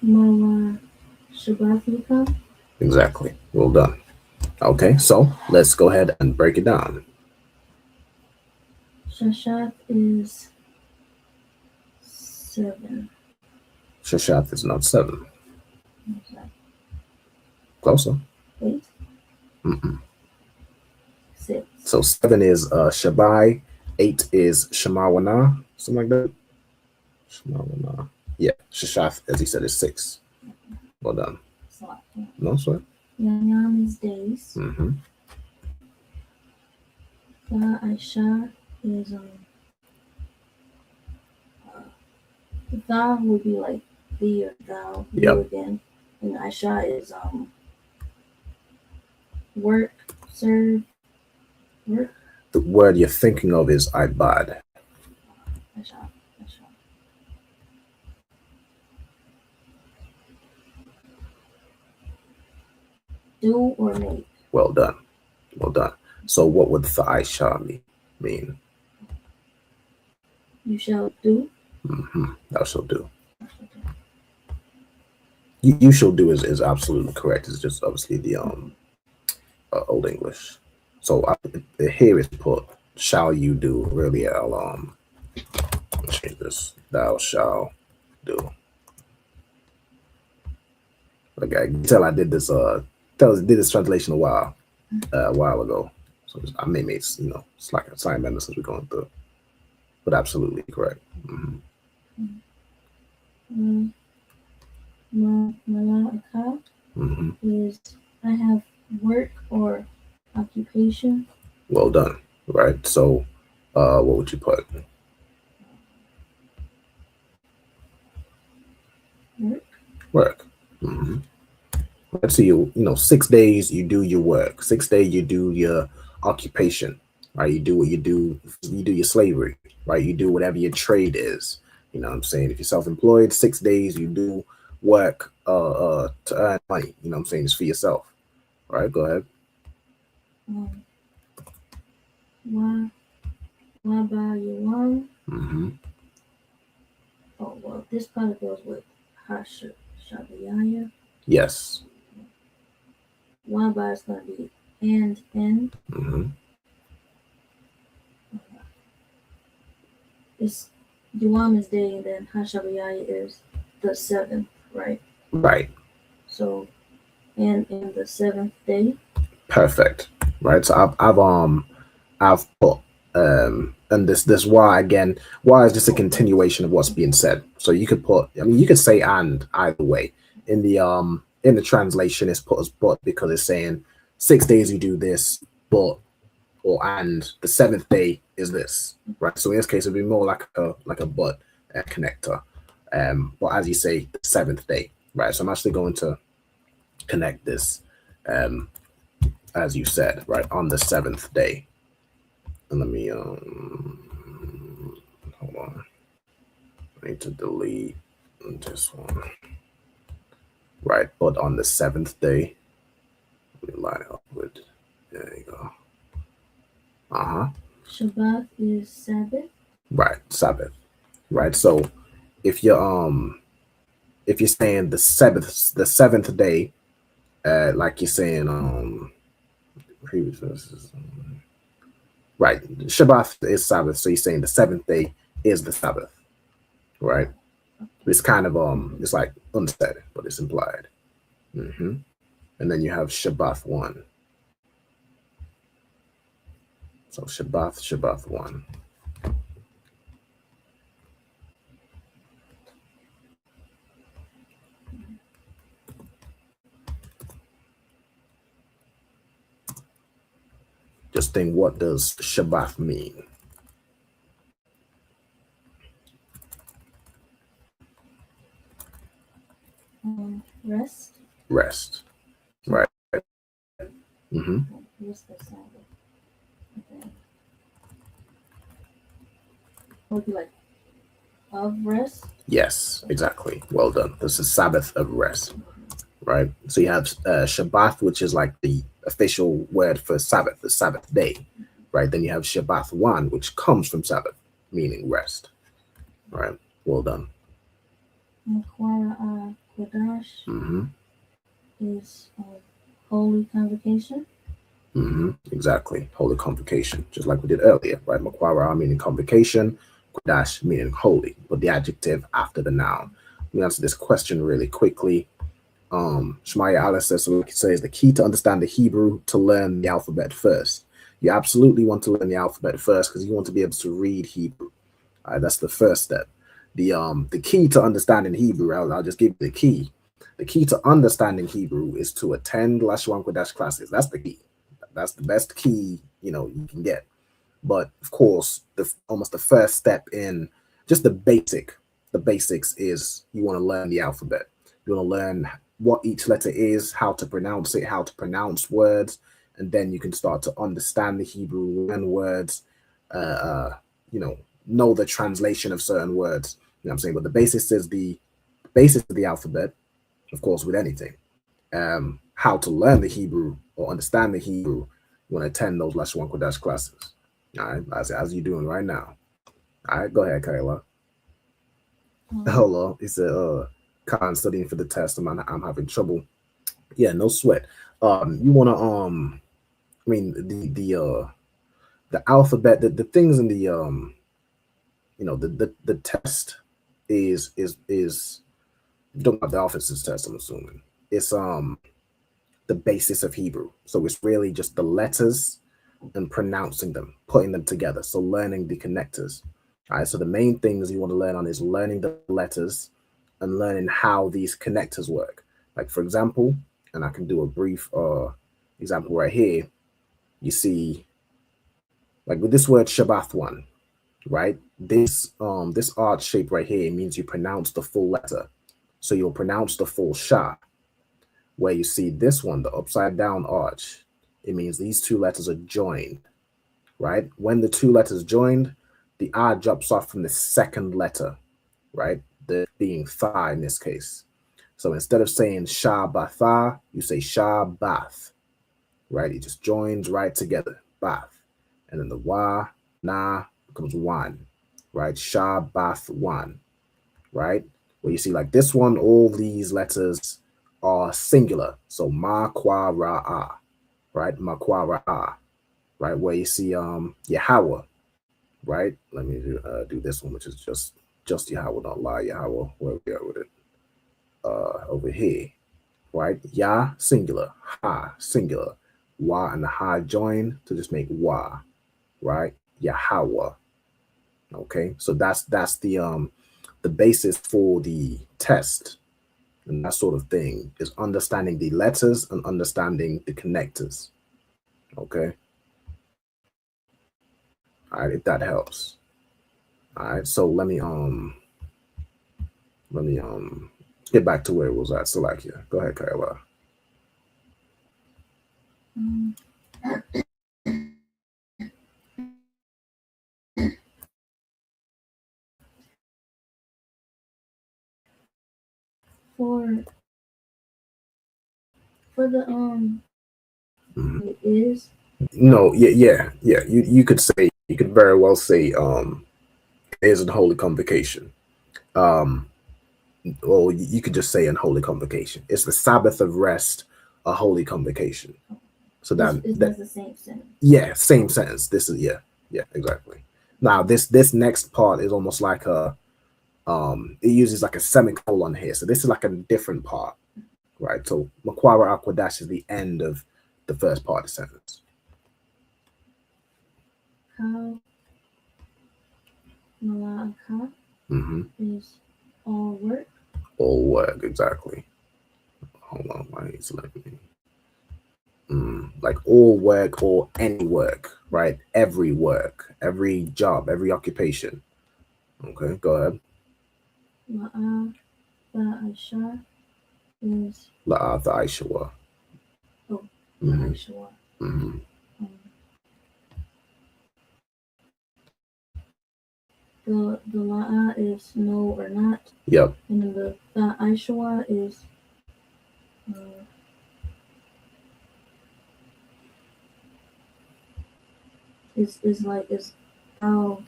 Mala Shabbathika. Exactly. Well done. Okay, so let's go ahead and break it down. Shashat is 7. Shashat is not 7. What's that? Closer. 8. Mm-mm. 6. So 7 is Shabai, 8 is Shemawana, something like that. Shemawana. Yeah, Shashat, as he said, is 6. Well done. No sweat. Yam is days. Mm-hmm. Aisha is thou would be like thee or thou, you again. And Aisha is work, serve, work. The word you're thinking of is Ibad. Aisha. Do or make. Well done. Well done. So what would Aisha mean? You shall do. Mm-hmm. Thou shall do. You shall do is absolutely correct. It's just obviously the Old English. So here is put shall you do. Really, I'll change this. Thou shall do. Like I can tell I did this did this translation a while ago. So I may make it's like a sign bender since we're going through. But absolutely correct. Mm-hmm. Mala'aka is I have work or occupation. Well done. Right. So what would you put? Work. Mm-hmm. Let's see. 6 days you do your work. 6 days you do your occupation. Right. You do what you do. You do your slavery. Right. You do whatever your trade is. You know what I'm saying? If you're self-employed, 6 days you do work to earn money. You know what I'm saying? It's for yourself. All right. Go ahead. Mm-hmm. Oh well, this part goes with Hashabiyaya. Yes. Waba is going to be and end. Mm-hmm. It's Yuam is day, and then Hashabiyaya is the 7th, right? Right. So, and in the 7th day. Perfect. Right. So I've put and this why is just a continuation of what's being said. So you could put, you could say and either way. In the translation it's put as but because it's saying 6 days you do this, but and the 7th day is this, right? So in this case it'd be more like a but connector. But as you say, the 7th day, right? So I'm actually going to connect this as you said, right, on the 7th day. And let me hold on. I need to delete this one. Right, but on the 7th day, let me line up with, there you go. Shabbat is Sabbath. Right, Sabbath. Right, so if you're saying the seventh day, like you're saying previous verses, right? Shabbat is Sabbath, so you're saying the seventh day is the Sabbath, right? It's kind of it's like unsaid, but it's implied. And then you have Shabbat 1. So Shabbat 1. Just think, what does Shabbat mean? Rest. Rest, right? Here's the Sabbath. Okay. Would be like of rest. Yes, exactly. Well done. This is Sabbath of rest, right? So you have Shabbat, which is like the official word for Sabbath, the Sabbath day, right? Then you have Shabbat 1, which comes from Sabbath, meaning rest, right? Well done. YASHARAHLA Qadash is a holy convocation. Exactly. Holy convocation, just like we did earlier, right? Makwara meaning convocation, Qadash meaning holy, but the adjective after the noun. Let me answer this question really quickly. Shemaiah Allah says, so it says, the key to understand the Hebrew to learn the alphabet first. You absolutely want to learn the alphabet first because you want to be able to read Hebrew. All right, that's the first step. The key to understanding Hebrew, I'll just give you the key. The key to understanding Hebrew is to attend Lashawan Qadash classes. That's the key. That's the best key, you can get. But of course, almost the first step in just the basics is you want to learn the alphabet. You want to learn what each letter is, how to pronounce it, how to pronounce words, and then you can start to understand the Hebrew, learn words, know the translation of certain words. You know what I'm saying? But the basis is the basis of the alphabet, of course, with anything. How to learn the Hebrew or understand the Hebrew, you want to attend those Lashawan Qadash classes. All right, as you're doing right now. All right, go ahead, Kayla. Hello, he said, Khan studying for the test. I'm having trouble. Yeah, no sweat. You want to the alphabet, the things in the the test is you don't have the officer's test, I'm assuming. It's the basis of Hebrew. So it's really just the letters and pronouncing them, putting them together. So learning the connectors. All right, so the main things you want to learn on is learning the letters and learning how these connectors work. Like, for example, and I can do a brief example right here. You see, like with this word Shabbat 1, right? This arch shape right here means you pronounce the full letter. So you'll pronounce the full Sha. Where you see this one, the upside down arch, it means these two letters are joined, right? When the two letters joined, the R drops off from the second letter, right? The being Tha in this case. So instead of saying Shabbatha, you say Shabbath, right? It just joins right together, Bath. And then the Wa, Na becomes one, right? Shabbath 1, right? Where you see like this one, all these letters are singular. So Makwara'a, right? Makwara'a, right? Where you see Yahweh, right? Let me do this one, which is just Yahweh, don't lie, Yahweh. Where we are with it? Over here, right? Yah, singular, Ha, singular. Wa and the Ha join to just make Wa, right? Yahweh. Okay, so that's the basis for the test and that sort of thing, is understanding the letters and understanding the connectors. Okay. All right, if that helps. All right, so let me get back to where it was at. Salakia. Go ahead, Kayla. For the it is. No, yeah. You could very well say it is a holy convocation. Or you could just say unholy convocation. It's the Sabbath of rest, a holy convocation. So that It's the same sentence. Yeah, same sentence. This is yeah, exactly. Now this next part is almost like a it uses like a semicolon here. So this is like a different part, right? So Makwara Qadash is the end of the first part of the sentence. How Malaka is all work. All work, exactly. Hold on, why is letting me? Like all work or any work, right? Every work, every job, every occupation. Okay, go ahead. La'a Aisha is La'a Aisha. Oh, Aisha. The La'a is no or not. Yep. And then the Aisha is is thou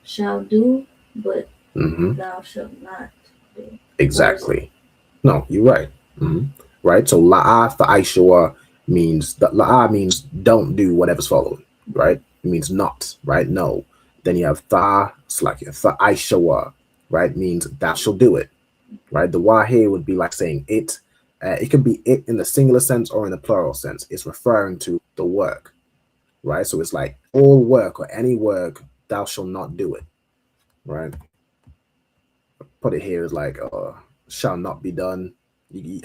shall do, but thou shalt not do. Exactly. No, you're right. Right. So la'a for Aisha means that la'a means don't do whatever's following. Right. It means not. Right. No. Then you have tha slakia for Aisha. Right. Means thou shall do it. Right. The wa here would be like saying it. It can be it in the singular sense or in the plural sense. It's referring to the work. Right. So it's like all work or any work, thou shall not do it. Right. Put it here as like shall not be done.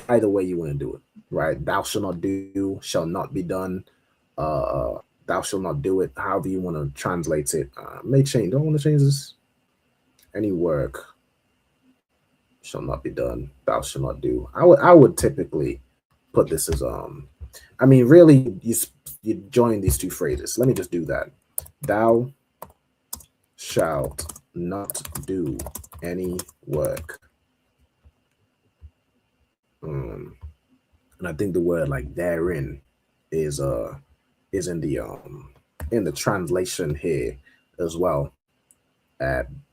Either way you want to do it, right? Thou shall not do, shall not be done. Thou shall not do it. However you want to translate it. May change. Don't want to change this. Any work shall not be done. Thou shall not do. I would typically put this as I mean, really, you join these two phrases. Let me just do that. Thou shalt not do any work. And I think the word like therein is in the translation here as well.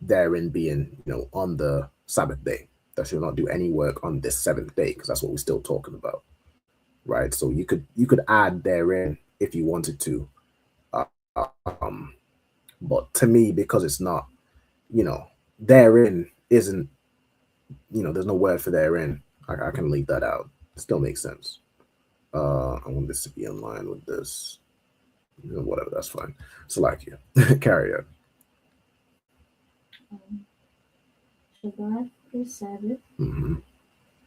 Therein being on the Sabbath day. Thou shalt not do any work on this seventh day, because that's what we're still talking about, right? So you could add therein if you wanted to, but to me, because it's not, therein isn't, there's no word for therein. I can leave that out. It still makes sense. I want this to be in line with this. Whatever, that's fine. So like carry on. Shabbat is Sabbath.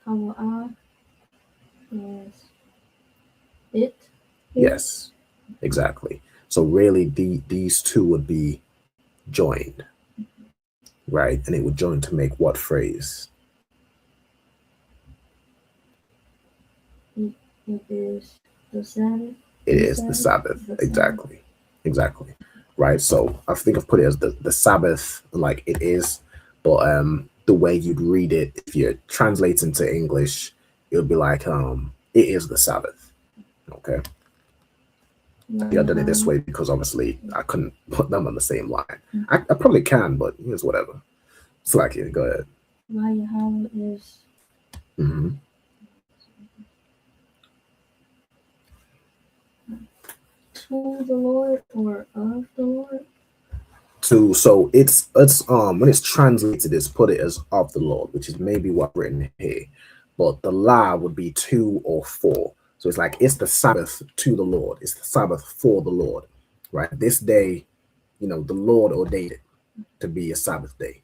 Hawa'ah is it. Yes, exactly. So really, these two would be joined, right? And it would join to make what phrase? It is the Sabbath. It is the Sabbath. Exactly. Right. So I think I've put it as the Sabbath, like it is, but the way you'd read it, if you're translating to English, it would be like it is the Sabbath. Okay. Yeah, I done it this way because obviously I couldn't put them on the same line. I probably can, but it's whatever. It's like go ahead. Yahweh is to the Lord or of the Lord? So it's when it's translated, it's put it as of the Lord, which is maybe what I've written here. But the la would be to or for. So it's like it's the Sabbath to the Lord. It's the Sabbath for the Lord, right? This day, the Lord ordained it to be a Sabbath day,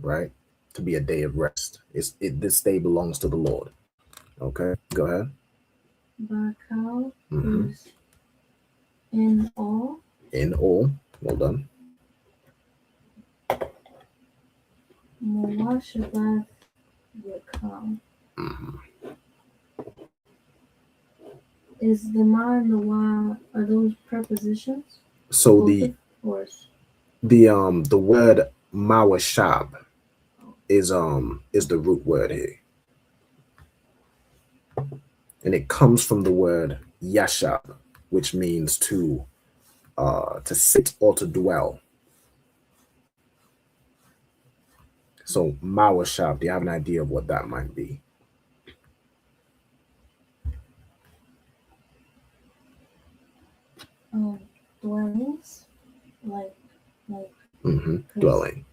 right? To be a day of rest. This day belongs to the Lord. Okay, go ahead. Bakal is in all. In all. Well done. Shabbat Yakam. Is the ma and the wa, are those prepositions? So the word mawashab is the root word here. And it comes from the word yashab, which means to sit or to dwell. So Mawashab, do you have an idea of what that might be? Dwellings, like Dwelling.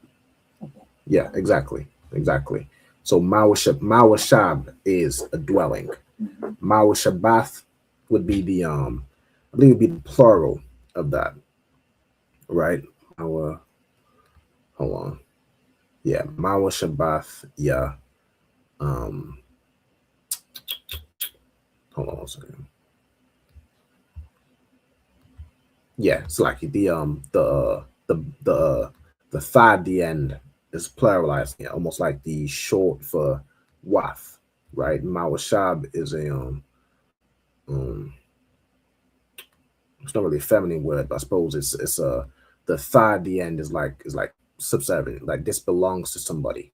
Yeah, exactly. So Mawashab is a dwelling. Mawashabath would be the I believe it would be the plural of that, right? Hold on. Yeah, Mawashabath. Yeah. Hold on one second. Yeah, it's like the tha at the end is pluralizing it, almost like the short for wath, right? Mawashab is a it's not really a feminine word, but I suppose it's the tha at the end is like subservient, like this belongs to somebody,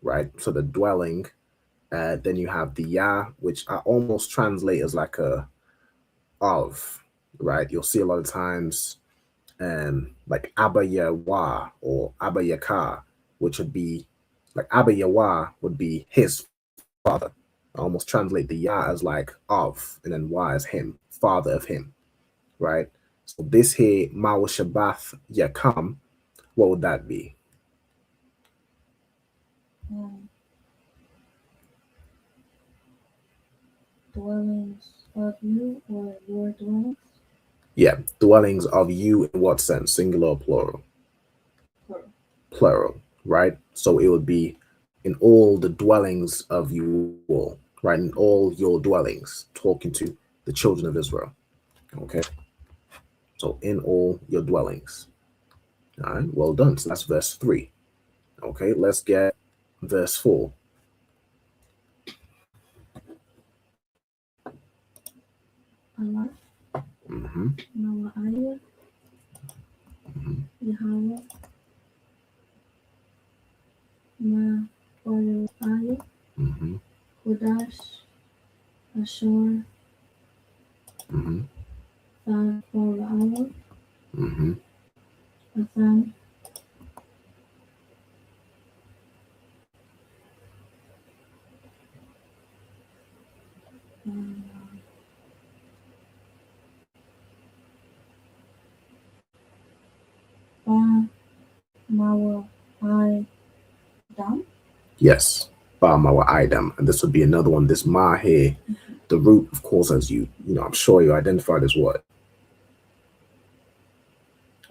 right? So the dwelling, then you have the ya, which I almost translate as like a of, right? You'll see a lot of times like Abba Yawa or Abba Yaka, which would be like Abba Yawa would be his father. I almost translate the Ya as like of, and then Wa as him, father of him, right? So this here, Mawashabath Yakam, what would that be? Dwellings of you or your dwellings? Yeah, dwellings of you in what sense? Singular or plural? Plural, right? So it would be in all the dwellings of you all, right? In all your dwellings, talking to the children of Israel. Okay. So in all your dwellings. All right, well done. So that's verse 3. Okay, let's get verse 4. Allah, Nawa'aya, Yahweh, Ma'Aya, Qadash, Ashur, Fara'ala, Atham, Dam? Yes, Ba'mawa Idam. And this would be another one. This Ma here, the root, of course, as you know, I'm sure you identified as what?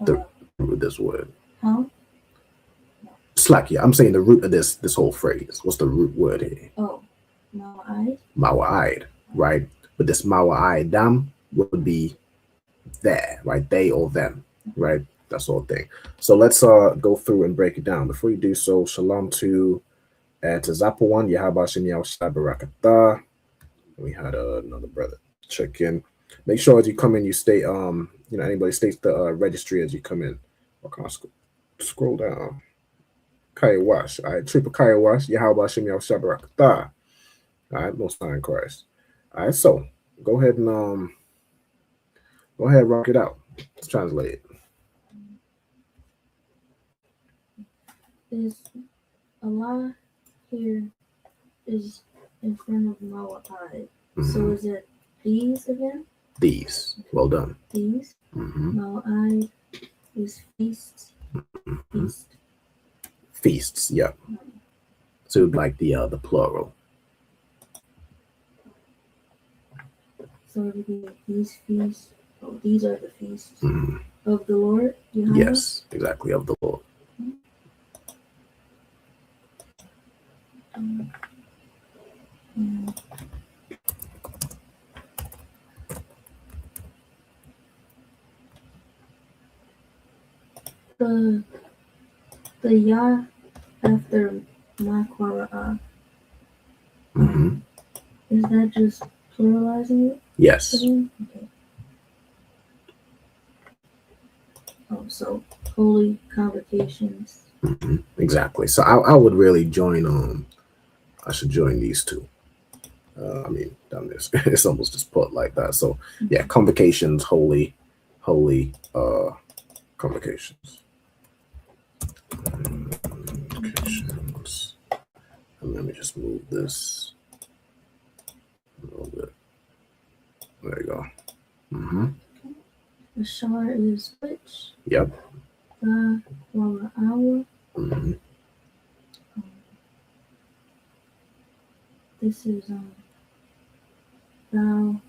The root of this word. How? Slack, yeah. I'm saying the root of this whole phrase. What's the root word here? Oh, Mawa'id. Mawa'id, right? But this Mawa'idam would be there, right? They or them, right? That sort of thing. So let's go through and break it down. Before you do so, shalom to Zapawan, Yahabashim Yahushua Barakatah. We had another brother check in. Make sure as you come in, you state, anybody states the registry as you come in. Or can I scroll down? Kaya Wash. All right, triple Kaya Wash, Yahabashim Yahushua Barakatah. All right, most high in Christ. All right, so go ahead and rock it out. Let's translate it. Is Allah here is in front of Mawa'id. So is it these again? These. Well done. These. Mawa'id is feasts. Feast. Feasts, yeah. So like the plural. So it would be these feasts. Oh, these are the feasts of the Lord. Yes, exactly, of the Lord. The Ya after Maqara'a, is that just pluralizing it? Yes. Okay. Oh, so holy convocations. Exactly. So I would really join I should join these two. Done this. It's almost just put like that. So yeah, convocations, holy convocations. And let me just move this a little bit. There you go. Mm-hmm. Ashar is which? Yep. Hour. Mm-hmm. This is thou.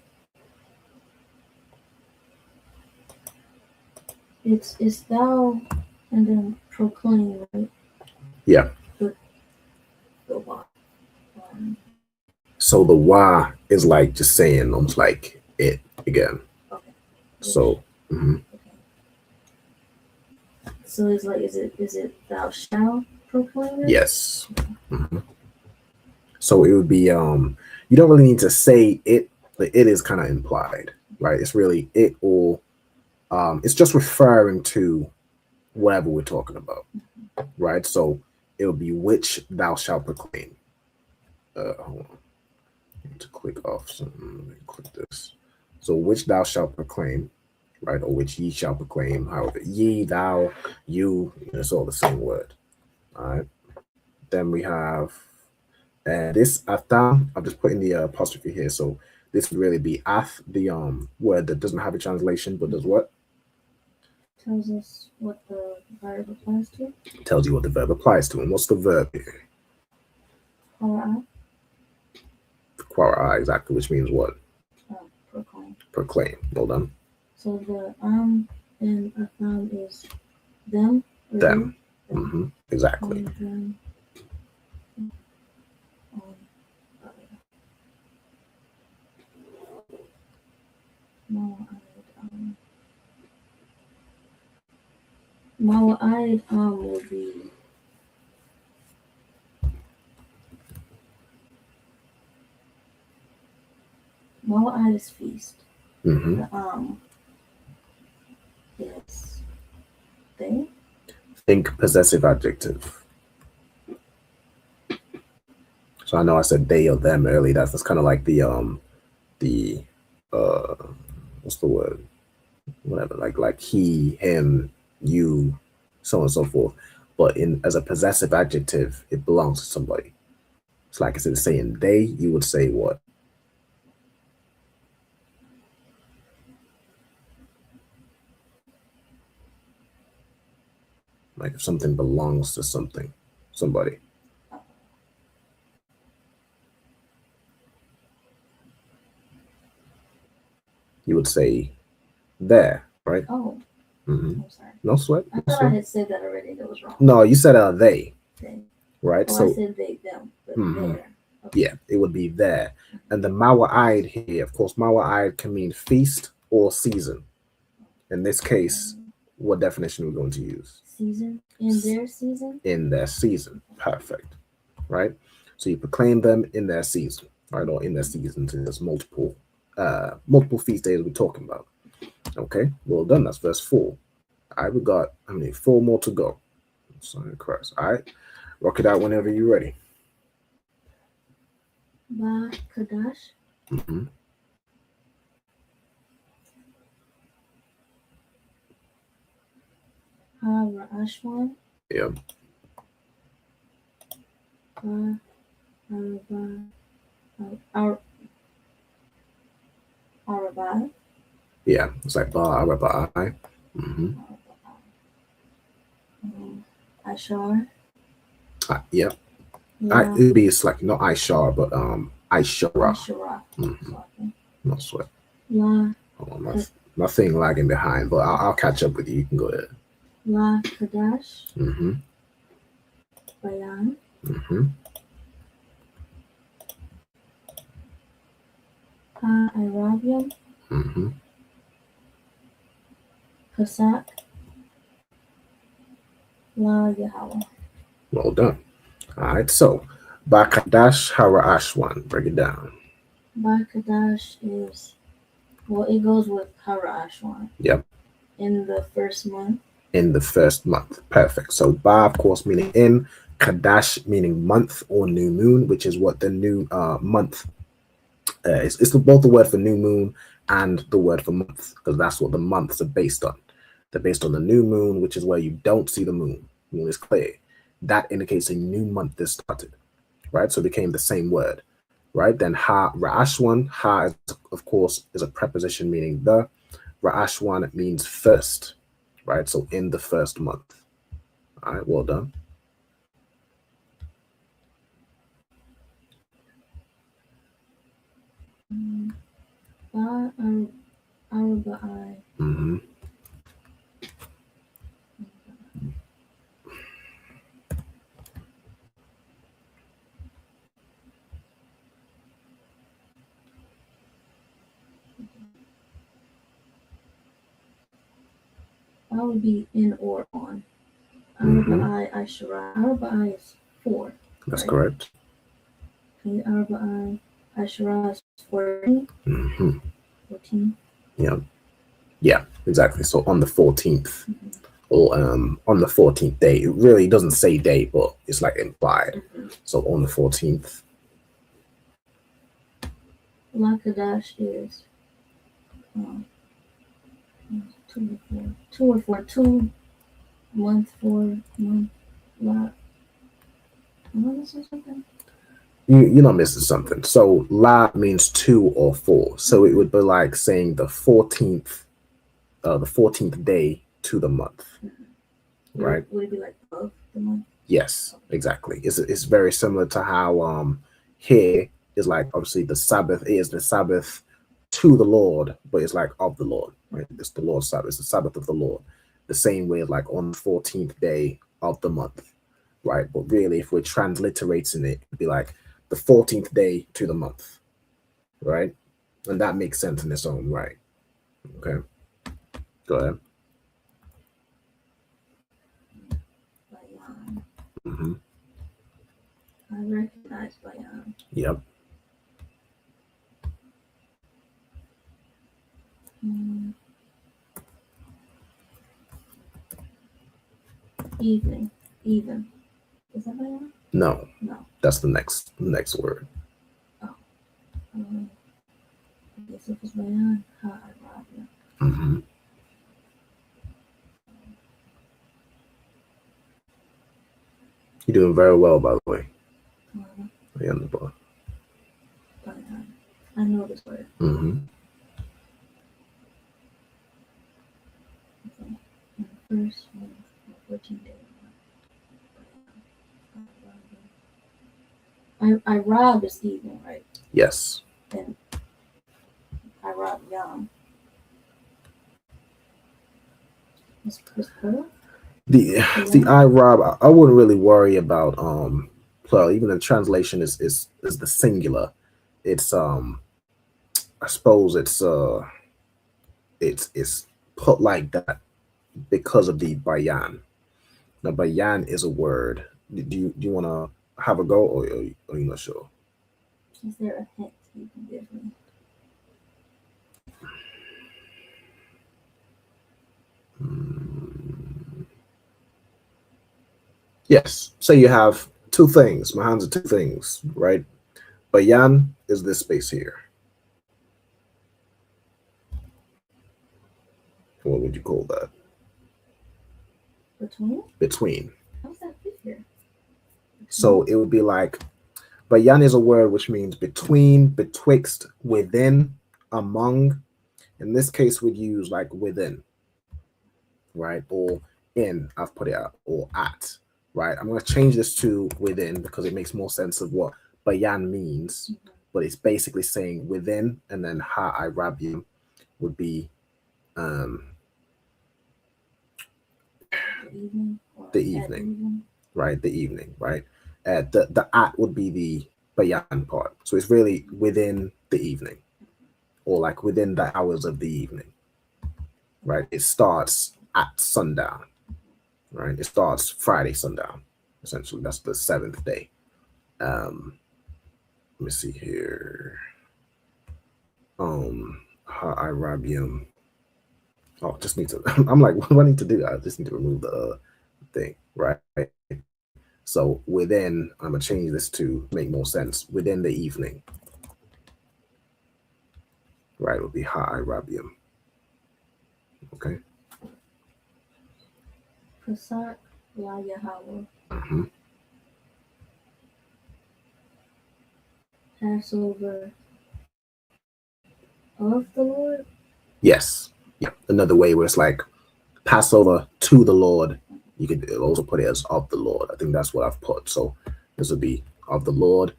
It's thou and then proclaim, right? Yeah. The why. So the why is like just saying almost like it again. Okay. So. Mm-hmm. So it's like, is it thou shalt proclaim it? Yes. Mm-hmm. So it would be you don't really need to say it, but it is kind of implied, right? It's really it or it's just referring to whatever we're talking about, right? So it will be which thou shalt proclaim. Hold on. I need to click off something. Let me click this. So which thou shalt proclaim, right? Or which ye shall proclaim, however, ye, thou, you, it's all the same word. All right. Then we have this atham. I'm just putting the apostrophe here. So this would really be ath, the word that doesn't have a translation, but does what? Tells us what the verb applies to. Tells you what the verb applies to. And what's the verb here? Qara, exactly, which means what? Proclaim. Proclaim. Well done. So the and atham is them. Them. Mm-hmm. Exactly. Them. Mawa'id will be Mawa'id is feast. Mm-hmm. Is they. Think possessive adjective. So I know I said they or them earlier. That's kind of like the what's the word? Whatever, like he, him, you, so on and so forth. But as a possessive adjective, it belongs to somebody. It's like instead of saying they, you would say what? Like if something belongs to somebody. You would say there, right? Oh. Mm-hmm. I'm sorry. No sweat. I thought I had said that already. That was wrong. No, you said they. They. Right? Oh, so I said they, them, but mm-hmm. there. Okay. Yeah, it would be there. And the Mawa'id here, of course, Mawa'id can mean feast or season. In this case, what definition are we going to use? Season. In their season? In their season. Perfect. Right? So you proclaim them in their season, right? Or in their season. So there's multiple feast days we're talking about. Okay, well done. That's verse 4. All right, we got, 4 more to go. Sorry, Christ. All right, rock it out whenever you're ready. Qadash. Mm-hmm. Lashawan. Yeah. Arabai. Yeah, it's like Arabai. Mm-hmm. Ashar. Yeah. It'd be like not Ishar, but Ishara. Mm-hmm. No sweat. La. Hold on, my thing lagging behind, but I'll catch up with you. You can go ahead. La Qadash. Mm-hmm. Bayan. Mm-hmm. Arabian. Mm-hmm. Kasak. La Yahweh. Well done. All right, so Qadash Ashwan. Break it down. Qadash is, well, it goes with Ashwan. Yep. In the first month. In the first month. Perfect. So Ba, of course, meaning in. Qadash meaning month or new moon, which is what the new month it's both the word for new moon and the word for month, because that's what the months are based on. They're based on the new moon, which is where you don't see the moon. Moon is clear. That indicates a new month has started. right? So it became the same word, right? Then ha Ra'ashwan, ha is, of course is a preposition meaning the. Ra'ashwan means first, right? So in the first month. All right, well done. Mm-hmm. That would be in or on. Arba Ashura. Arba is 4. That's right? correct. Okay, Arba Ashura is 14. Mm-hmm. 14. Yeah. Yeah, exactly. So on the 14th, or on the 14th day, it really doesn't say day, but it's like implied. So on the 14th. Lashawan Qadash is 2 or 4. 2 month 4 month. Am I missing something? You're not missing something. So la means 2 or 4. So it would be like saying the 14th day to the month. Right? Would it be like of the month? Yes, exactly. It's very similar to how here is like obviously the Sabbath is the Sabbath to the Lord, but it's like of the Lord, right? It's the Lord's Sabbath, it's the Sabbath of the Lord. The same way like on the 14th day of the month, right? But really, if we're transliterating it, it'd be like the 14th day to the month, right? And that makes sense in its own right. Okay, go ahead. Mm-hmm. I recognize Bayan. Yep. Evening. Even. Is that Bayan? No. No. That's the next word. Oh. I guess it was Bayan. Ha, Arabia. Mm-hmm. You're doing very well, by the way. Yeah, on the bar. Bayan. I know this word. Mm-hmm. Okay. And first one, 14 days. I rob this evening, right? Yes. And I rob young. The I rob, I wouldn't really worry about plural. Even the translation is the singular. It's I suppose it's put like that because of the bayan. Now bayan is a word. Do you want to have a go, or are you not sure? Is there a hint you can give me? Yes. Say you have two things. My hands are two things, right? Bayan is this space here. What would you call that? Between? Between. How's that fit here? So it would be like, bayan is a word which means between, betwixt, within, among. In this case, we'd use like within, right? Or in, I've put it out, or at, right? I'm going to change this to within because it makes more sense of what bayan means. But it's basically saying within, and then ha'irabium would be the evening, right? The evening, right? The at would be the bayan part. So it's really within the evening, or like within the hours of the evening, right? It starts at sundown, right? It starts Friday sundown, essentially. That's the 7th day. Let me see here. Ha'irabium. Oh, just need to. I'm like, what do I need to do? I just need to remove the thing, right? So within, I'm gonna change this to make more sense. Within the evening, right? It would be ha'irabium. Okay. Prasak la Yahweh. Mm-hmm. Passover of the Lord? Yes. Yeah. Another way where it's like Passover to the Lord. You could also put it as of the Lord. I think that's what I've put. So this would be of the Lord.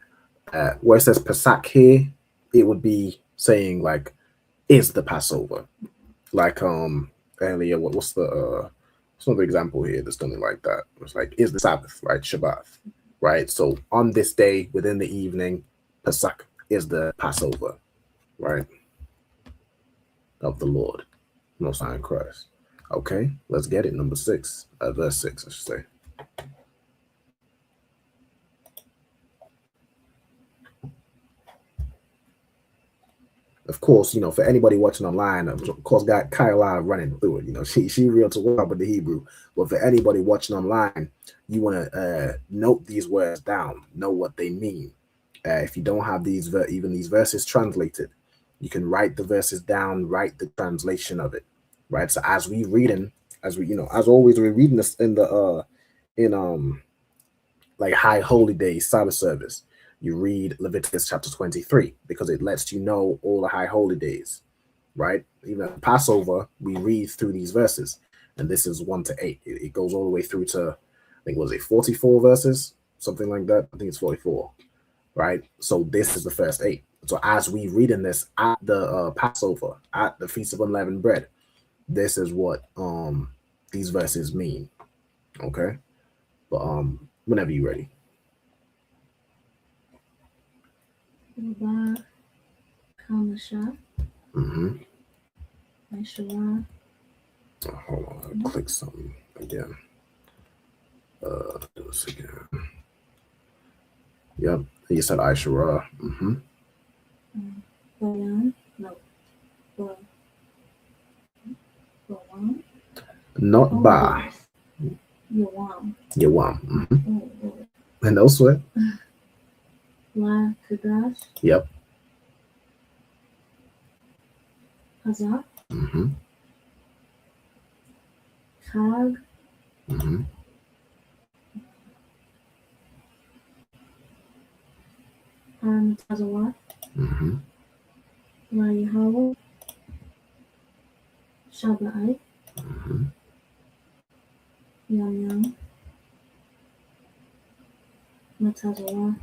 Where it says Pesach here, it would be saying like is the Passover. Like earlier, what's another example here that's something like that. It's like is the Sabbath, right? Shabbat. Right. So on this day within the evening, Pesach is the Passover, right? Of the Lord. Most High in Christ. Okay, let's get it. Number 6, verse 6, I should say. Of course, you know, for anybody watching online, of course, got Kyla running through it. You know, she real to well with the Hebrew. But for anybody watching online, you want to note these words down, know what they mean. If you don't have these even these verses translated, you can write the verses down, write the translation of it, right? So as we reading, as always, we're reading this in the like high holy days Sabbath service. You read Leviticus chapter 23 because it lets you know all the high holy days, right? Even at Passover, we read through these verses, and this is 1 to 8. It goes all the way through to, I think, was it 44 verses, something like that? I think it's 44, right? So this is the first 8. So as we read in this at the Passover, at the Feast of Unleavened Bread, this is what these verses mean, okay? But whenever you're ready. Rabbi Kamasha. YASHARAHLA. Hold on, I'll click something again. Do this again. Yep, you said YASHARAHLA. Bayan? No. Bayan? Not Ba. Yawam. Yawam. And no sweat. La Qadash. Yep. Hazak. Kag. Tazawat. La Yahweh. Shabbat. Yam. Matazawat.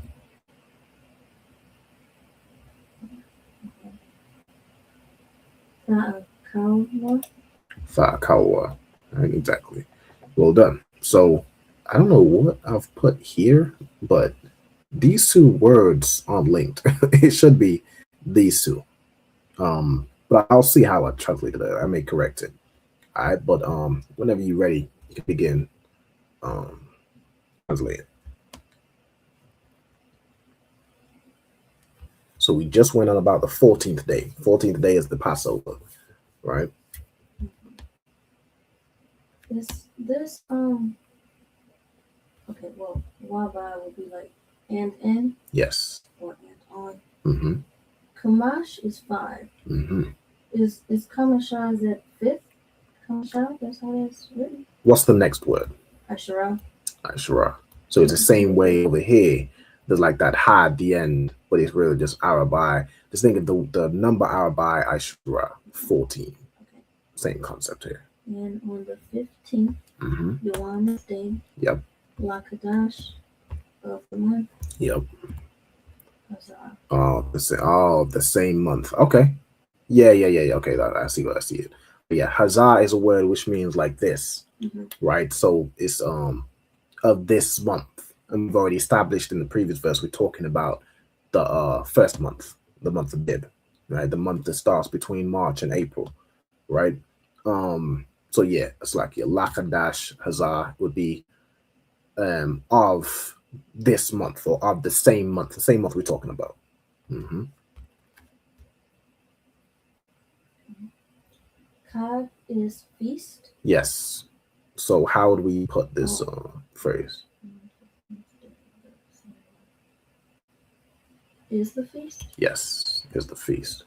Fa'akawa. Right, exactly. Well done. So I don't know what I've put here, but these two words aren't linked. It should be these two. But I'll see how I translate it. I may correct it. All right, but whenever you're ready, you can begin translating. So we just went on about the 14th day. 14th day is the Passover, right? Is this okay, well, Wabai would be like and Yes. or and on. Kamash is 5. Is Kamasha that 5th? Kamasha, that's how it's written. What's the next word? YASHARAHLA. YASHARAHLA. So it's the same way over here. There's like that ha at the end, but it's really just Arabai. Just think of the number Arabai, YASHARAHLA, 14. Okay. Same concept here. And on the 15th, Yowan's day. Yep. La Qadash of the month. Yep. Hazak. The same month. Okay. Yeah. Okay, I see it. But yeah, Hazar is a word which means like this, right? So it's of this month. And we've already established in the previous verse, we're talking about the first month, the month of Bib, right? The month that starts between March and April, right? So yeah, it's like your La Qadash Hazar would be of this month or of the same month we're talking about. Kag is feast. Yes. So how would we put this phrase? Is the feast? Yes, is the feast.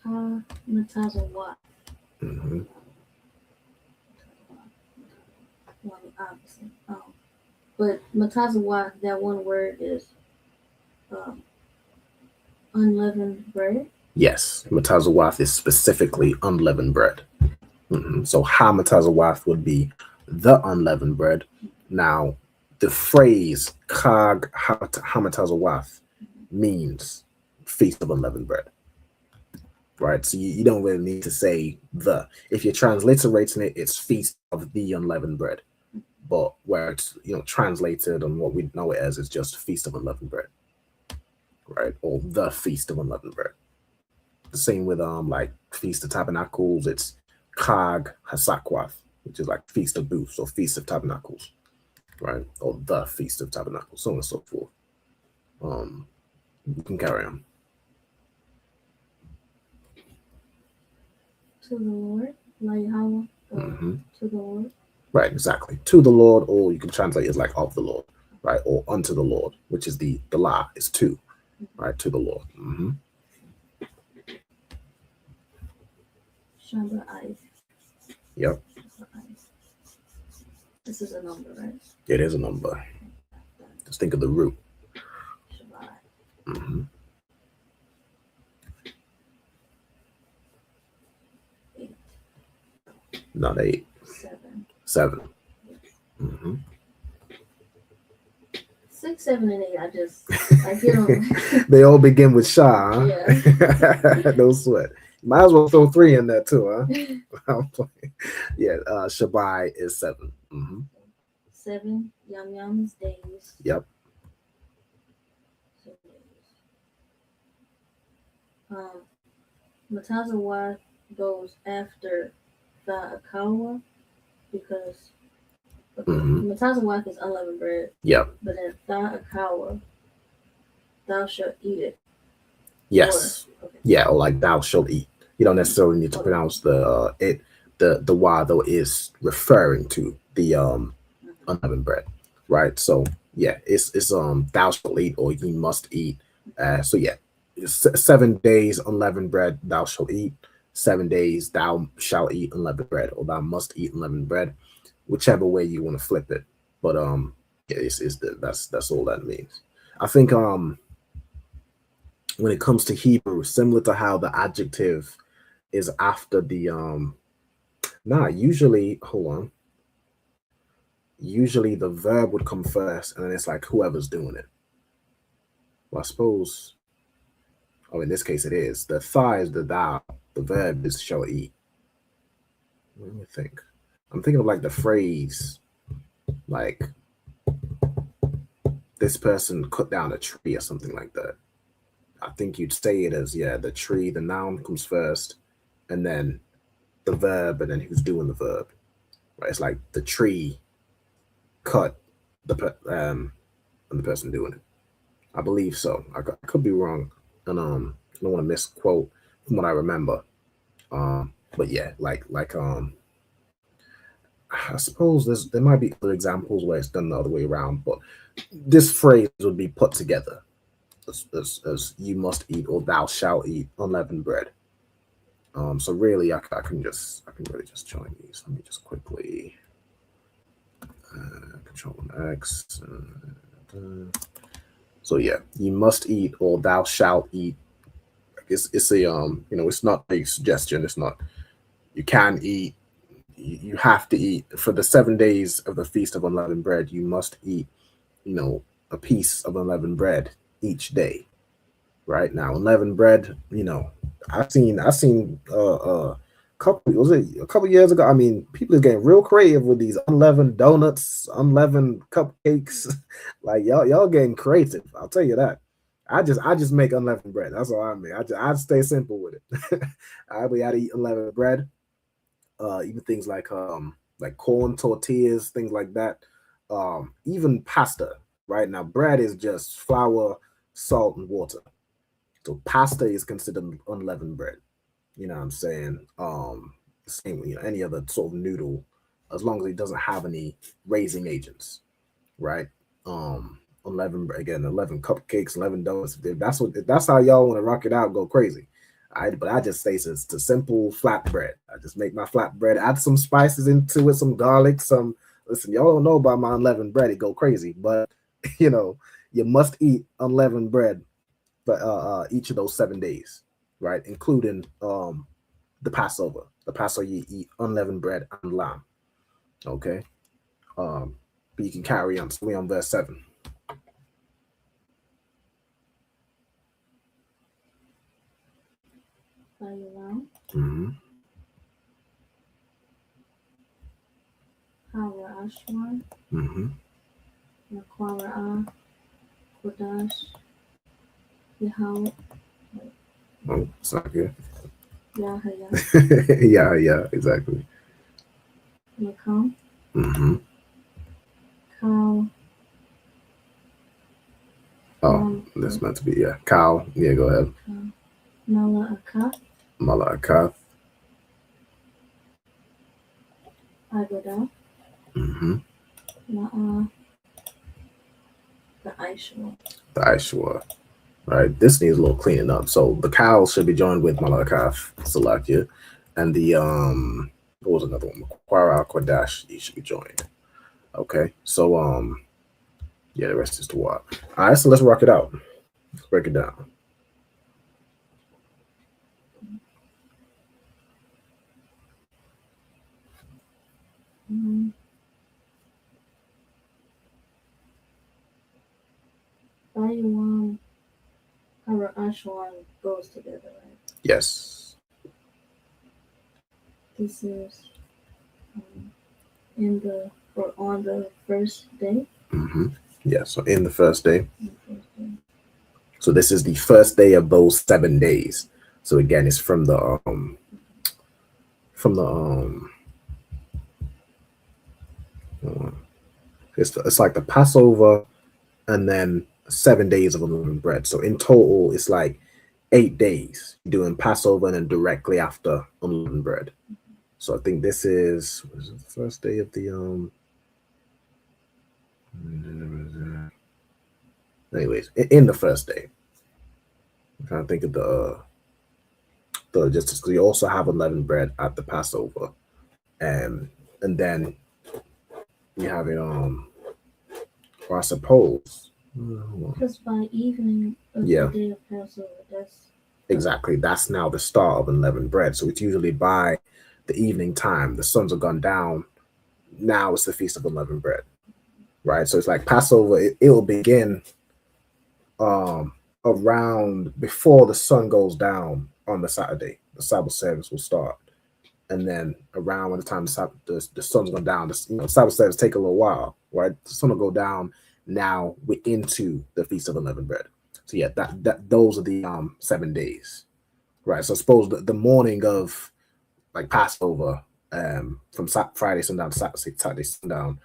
Matazawat. Obviously. But Matazawat, that one word is unleavened bread? Yes, Matazawath is specifically unleavened bread. So Ha Matazawath would be the unleavened bread. Now, the phrase Kag Ha Matazawath means feast of unleavened bread. Right, so you don't really need to say the. If you're transliterating it, it's feast of the unleavened bread. But where it's translated and what we know it as is just feast of unleavened bread, right? Or the feast of unleavened bread. The same with like Feast of Tabernacles, it's Chag Hasakwath, which is like Feast of Booths or Feast of Tabernacles, right? Or the Feast of Tabernacles, so on and so forth. You can carry on. To the Lord, like how to the Lord. Right, exactly. To the Lord, or you can translate it as like of the Lord, right? Or unto the Lord, which is the la is to, right? To the Lord. Shabbat. Yep. This is a number, right? It is a number. Just think of the root. Shabbat. 8. Not 8. 7. 6, 7, and 8. I get them. They all begin with Shah. Huh? Yeah. No sweat. Might as well throw 3 in there too, huh? I'm playing. Yeah, Shabbai is 7. 7 Yam's days. Yep. 7 days. Matazawath goes after the Akawa because Matazawath is unleavened bread. Yep. But then the Akawa, thou shalt eat it. Yes. Yeah, or like thou shalt eat. You don't necessarily need to pronounce the wa, though, is referring to the unleavened bread, right? So yeah, it's thou shalt eat or ye must eat. So yeah, 7 days unleavened bread thou shalt eat. 7 days thou shalt eat unleavened bread, or thou must eat unleavened bread, whichever way you want to flip it. But yeah, that's all that means. I think when it comes to Hebrew, similar to how the adjective is after the usually the verb would come first, and then it's like whoever's doing it. Well, I suppose, in this case it is. The tha is the thou, the verb is shall eat. Let me think. I'm thinking of like the phrase, like this person cut down a tree or something like that. I think you'd say it as, the tree, the noun comes first, and then the verb, and then who's doing the verb, right? It's like the tree cut and the person doing it. I believe so. I could be wrong, and I don't want to misquote from what I remember. But yeah, like I suppose there might be other examples where it's done the other way around, but this phrase would be put together as you must eat or thou shalt eat unleavened bread. So really, I can really just join these. Let me just quickly Control-X. So yeah, you must eat or thou shalt eat. It's a it's not a suggestion. It's not you can eat. You have to eat for the 7 days of the Feast of Unleavened Bread. You must eat, a piece of unleavened bread each day. Right now, unleavened bread. I've seen a couple years ago. I mean, people are getting real creative with these unleavened donuts, unleavened cupcakes. Like y'all getting creative. I'll tell you that. I just make unleavened bread. That's all I mean. I stay simple with it. We had to eat unleavened bread. Even things like corn tortillas, things like that. Even pasta. Right now, bread is just flour, salt, and water. So pasta is considered unleavened bread. You know what I'm saying? Same with any other sort of noodle, as long as it doesn't have any raising agents, right? Unleavened again, 11 cupcakes, 11 donuts. If that's how y'all want to rock it out, go crazy. But I just say it's the simple flat bread. I just make my flat bread, add some spices into it, some garlic, listen, y'all don't know about my unleavened bread, it go crazy, but you must eat unleavened bread for each of those 7 days, right? Including the Passover. The Passover, you eat unleavened bread and lamb. Okay. But you can carry on. So we're on verse 7. Lashawan Qadash Yahweh. Oh, it's not good. Yahya. yeah, exactly. Yakam. Oh, that's meant to be, yeah. Cow. Yeah, go ahead. Malakath. Agada. The Ishua. Right. This needs a little cleaning up. So the cow should be joined with Malakath, Salakia, and the what was another one? Lashawan Qadash. He should be joined. Okay. So yeah, the rest is to what. All right. So let's rock it out. Let's break it down. Lashawan goes together, right? Yes. This is on the first day. Yeah. So in the first day. So this is the first day of those 7 days. So again, it's from the it's like the Passover and then 7 days of unleavened bread. So in total, it's like 8 days doing Passover and then directly after unleavened bread. So I think this is the first day of the anyways, in the first day. I'm trying to think of the just because you also have unleavened bread at the Passover, and then you have it or I suppose because by evening of the day of Passover, that's now the start of unleavened bread. So it's usually by the evening time, the suns have gone down. Now it's the feast of unleavened bread, right? So it's like Passover. It will begin around before the sun goes down on the Saturday. The Sabbath service will start, and then around when the time the sun's gone down, the Sabbath service take a little while, right? The sun will go down. Now we're into the feast of unleavened bread. So yeah, that those are the 7 days, right? So suppose the morning of like Passover, from Friday sundown to Saturday sundown,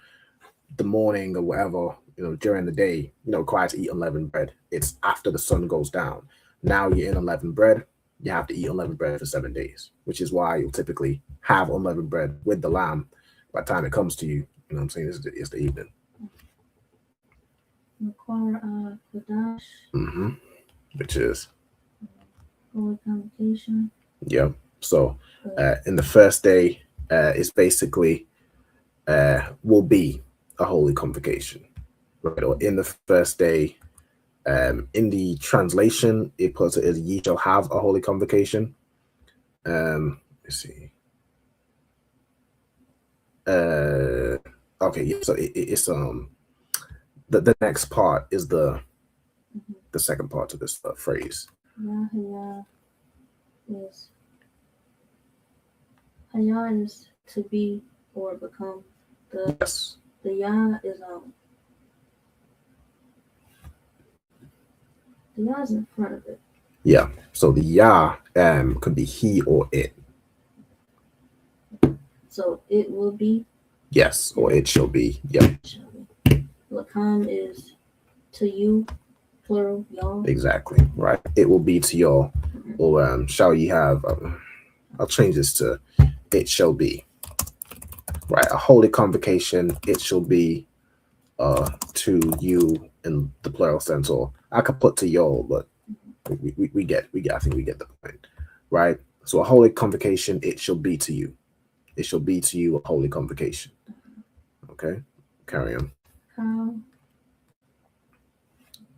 the morning or whatever, during the day, required to eat unleavened bread. It's after the sun goes down. Now you're in unleavened bread. You have to eat unleavened bread for 7 days, which is why you'll typically have unleavened bread with the lamb by the time it comes to you. You know what I'm saying? It's the evening. Qadash. Which is Holy Convocation. Yeah. So in the first day, it's basically will be a holy convocation, right? Or in the first day, in the translation, it puts it as ye shall have a holy convocation. Let's see. Okay, yeah, so it's the next part is the second part of this phrase. Yahya is to be or become. The Yah is the Yah is in front of it. Yeah. So the Yah could be he or it. So it will be. Yes, or it shall be. Yep. Lakam is to you, plural, y'all. Exactly. Right. It will be to y'all. Or shall ye have? I'll change this to it shall be. Right. A holy convocation. It shall be to you in the plural sense. Or I could put to y'all, but we get. I think we get the point. Right. So a holy convocation. It shall be to you. It shall be to you a holy convocation. Okay. Carry on.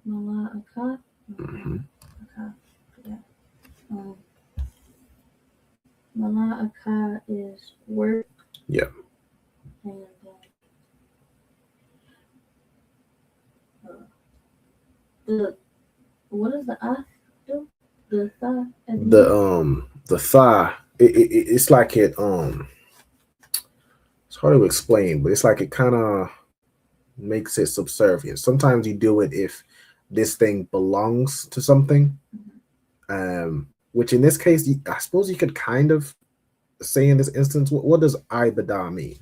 Mala'aka. Mm-hmm. Yeah. Mala'aka is work. Yeah. And what does the ah do? The tha. The thigh. It's like it it's hard to explain, but it's like it kind of makes it subservient. Sometimes you do it if this thing belongs to something. Which in this case, I suppose you could kind of say in this instance, what does ibada mean?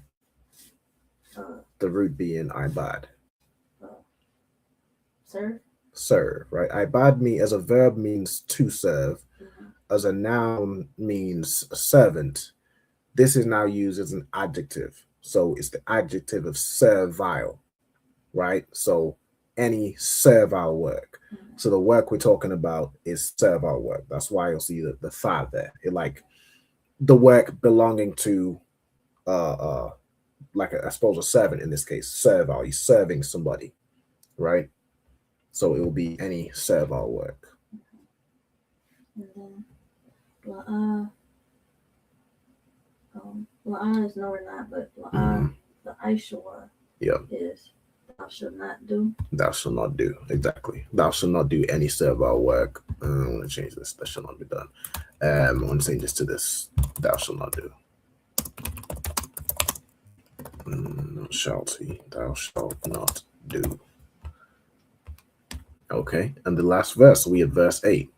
The root being ibad. Serve. Serve, right? Ibad me as a verb means to serve. As a noun means servant. This is now used as an adjective. So it's the adjective of servile, right? So any servile work. So the work we're talking about is servile work. That's why you'll see the thigh there. It like the work belonging to like I suppose a servant in this case, servile. He's serving somebody, right? So it will be any servile work. And then la'a is no or not, but la'a, the Aishua is thou shalt not do. Thou shalt not do, exactly. Thou shalt not do any servile work. I'm going to change this. That shall not be done. I'm going to change this to this. Thou shalt not do. No, shalt he. Thou shalt not do. Okay, and the last verse, we at verse 8.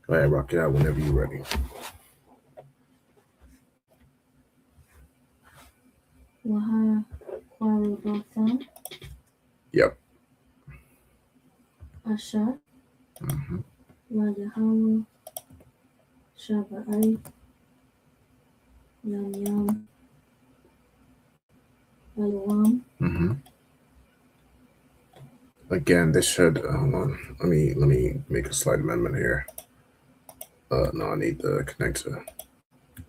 Go ahead, rock it out whenever you're ready. Waha Kwarubatham. Yep. Asha. Wajahawa. Shaba'ai. Yam Yam. Alwam. Again, this should hold on. Let me make a slight amendment here. No, I need the connector.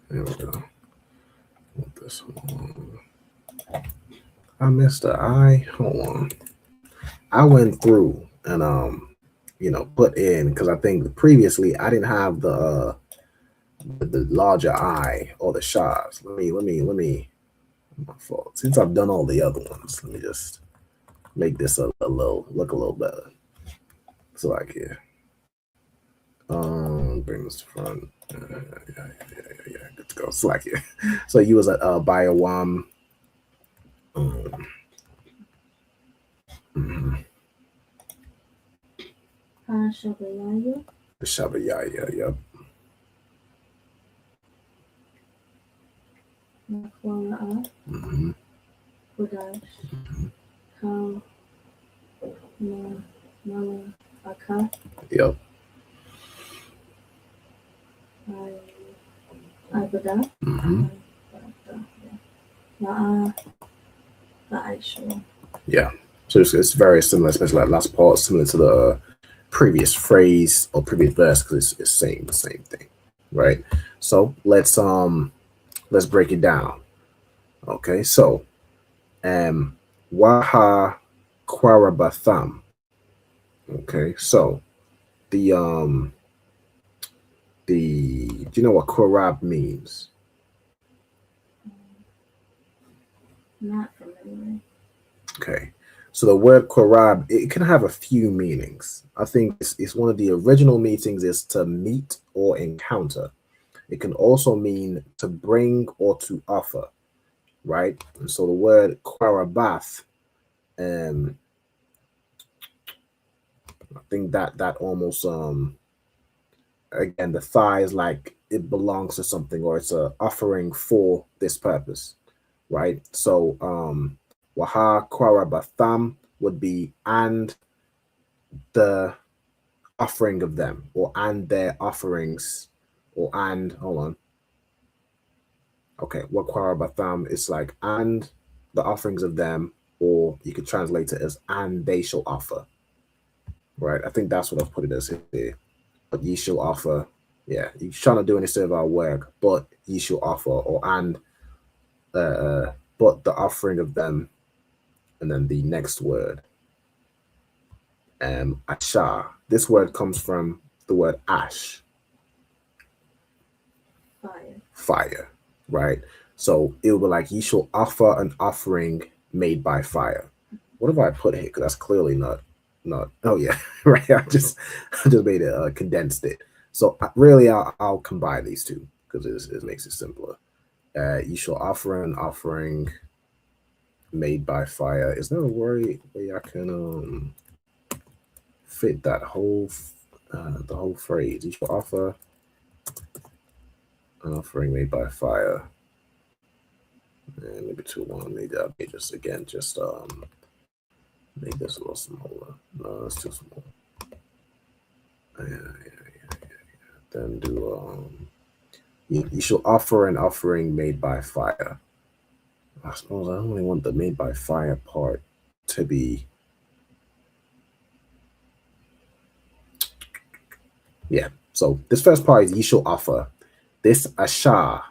There we go. Want this one. I missed the I. Hold on. I went through and put in because I think previously I didn't have the larger I or the shots. Let me. My fault. Since I've done all the other ones, let me just make this look a little better. So like here. Bring this to front. Yeah. Good to go. So like here. So you was at Biowam. Shabayaya. The Shabayaya, yep. Makwara'a. Qadash. Kal. Mala'aka. Yep. Ibada. La'a. The Aishua. Yeah. So it's very similar, especially that last part, similar to the previous phrase or previous verse, because it's saying the same thing, right? So let's break it down. Okay, so Waha Kwarabatham. Okay, so do you know what Korab means? Not familiar. Okay, so the word Korab, it can have a few meanings. I think it's one of the original meanings is to meet or encounter. It can also mean to bring or to offer, right? And so the word Kwarabath, I think that almost again, the thigh is like it belongs to something or it's a offering for this purpose, right? So Waha Kwarabatham would be and the offering of them or and their offerings or and hold on. Okay, what Kwarabatham is like and the offerings of them, or you could translate it as and they shall offer. Right, I think that's what I've put it as here. But ye shall offer, yeah, you're trying to do any servile work, but ye shall offer, or and but the offering of them, and then the next word. Ashar. This word comes from the word ash. Fire, right? So it will be like, ye shall offer an offering made by fire. What have I put here? Because that's clearly not. Oh yeah, right. I just made it condensed it. So really, I'll combine these two because it makes it simpler. You shall offer an offering made by fire. Is there a way I can fit that whole the whole phrase? You shall offer an offering made by fire. And maybe too long. Maybe I'll be just make this a little smaller. No, it's too small. Yeah. Then do you shall offer an offering made by fire. I suppose I only want the made by fire part to be. Yeah. So this first part is ye shall offer. This ashar,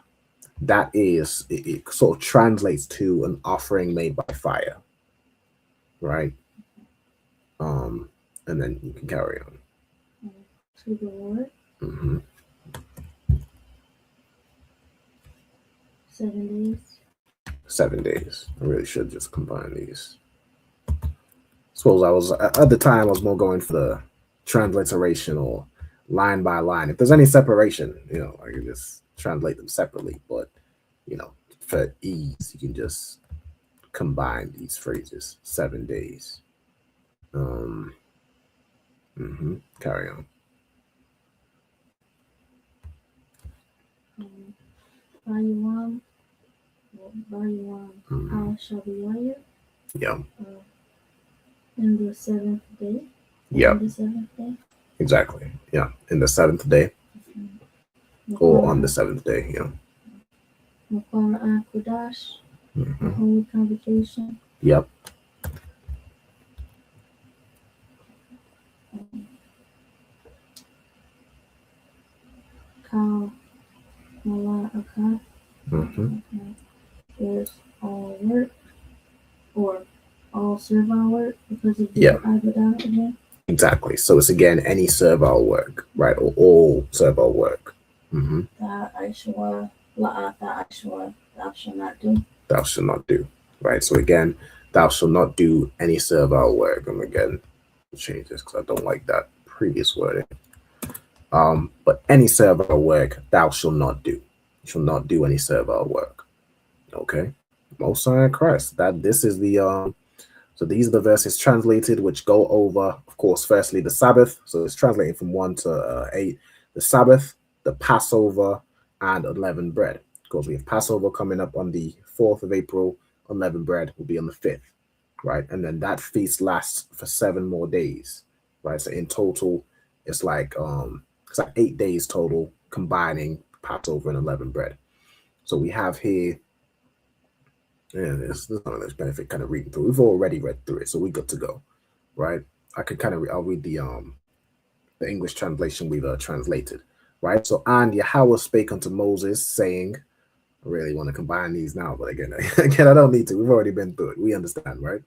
that is, it sort of translates to an offering made by fire, right? And then you can carry on. To the Lord. 7 days. 7 days. I really should just combine these. Suppose I was at the time I was more going for the transliteration or line by line. If there's any separation, I can just translate them separately. But for ease, you can just combine these phrases. 7 days. Carry on. Bayuam, Al Shabiwaya. Yeah. In the 7th day. Yeah. On the 7th day. Exactly. Yeah. In the 7th day. Or on the 7th day. Yeah. Lashawan Qadash. Holy Convocation. Yep. Kal Mala'aka. Is all work or all servile work because of the Ibadah again. Exactly. So it's again any servile work, right? Or all servile work. Thou shall not do. Thou shall not do. Right. So again, thou shall not do any servile work. And again, change this because I don't like that previous wording. But any servile work thou shall not do. You shall not do any servile work. Okay. Most High Christ. This is the so these are the verses translated which go over, of course, firstly the Sabbath. So it's translated from 1 to 8. The Sabbath, the Passover, and unleavened bread. Of course, we have Passover coming up on the 4th of April. Unleavened bread will be on the 5th, right? And then that feast lasts for 7 more days, right? So in total, it's like 8 days total, combining Passover and unleavened bread. So we have here. Yeah, there's none of this benefit kind of reading through. We've already read through it, so we're good to go, right? I could kind of I'll read the English translation we've translated, right? So, and Yahweh spake unto Moses, saying, I really want to combine these now, but again, I don't need to. We've already been through it. We understand, right?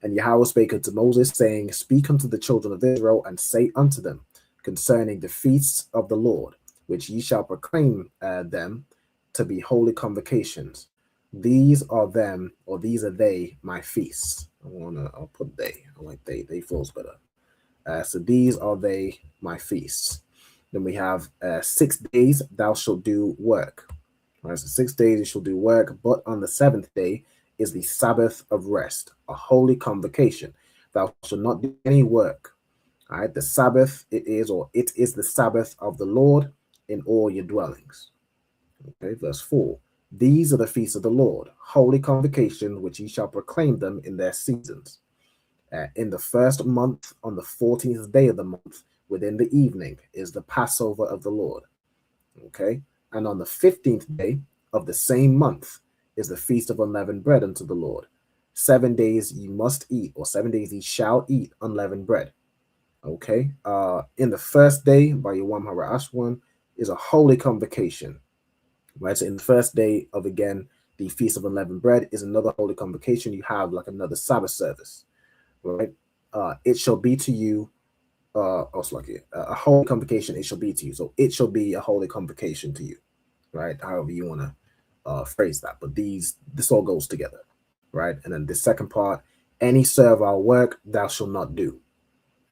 And Yahweh spake unto Moses, saying, speak unto the children of Israel, and say unto them concerning the feasts of the Lord, which ye shall proclaim them to be holy convocations. These are them, or these are they, my feasts. I'll put they. I like they flows better. So these are they, my feasts. Then we have 6 days thou shalt do work. Right, so 6 days you shall do work, but on the 7th day is the Sabbath of rest, a holy convocation. Thou shalt not do any work. All right, the Sabbath it is the Sabbath of the Lord in all your dwellings. Okay, verse 4. These are the feasts of the Lord, holy convocation, which ye shall proclaim them in their seasons. In the first month, on the 14th day of the month, within the evening, is the Passover of the Lord. Okay, and on the 15th day of the same month is the feast of unleavened bread unto the Lord. 7 days ye must eat, or 7 days ye shall eat unleavened bread. Okay, in the first day, by Yawam Harashwan, is a holy convocation. Right, so in the first day of, again, the Feast of Unleavened Bread is another holy convocation. You have like another Sabbath service, right? it shall be to you, also like a holy convocation, it shall be to you. So it shall be a holy convocation to you, right? However you want to phrase that. But this all goes together, right? And then the second part, any servile work thou shalt not do,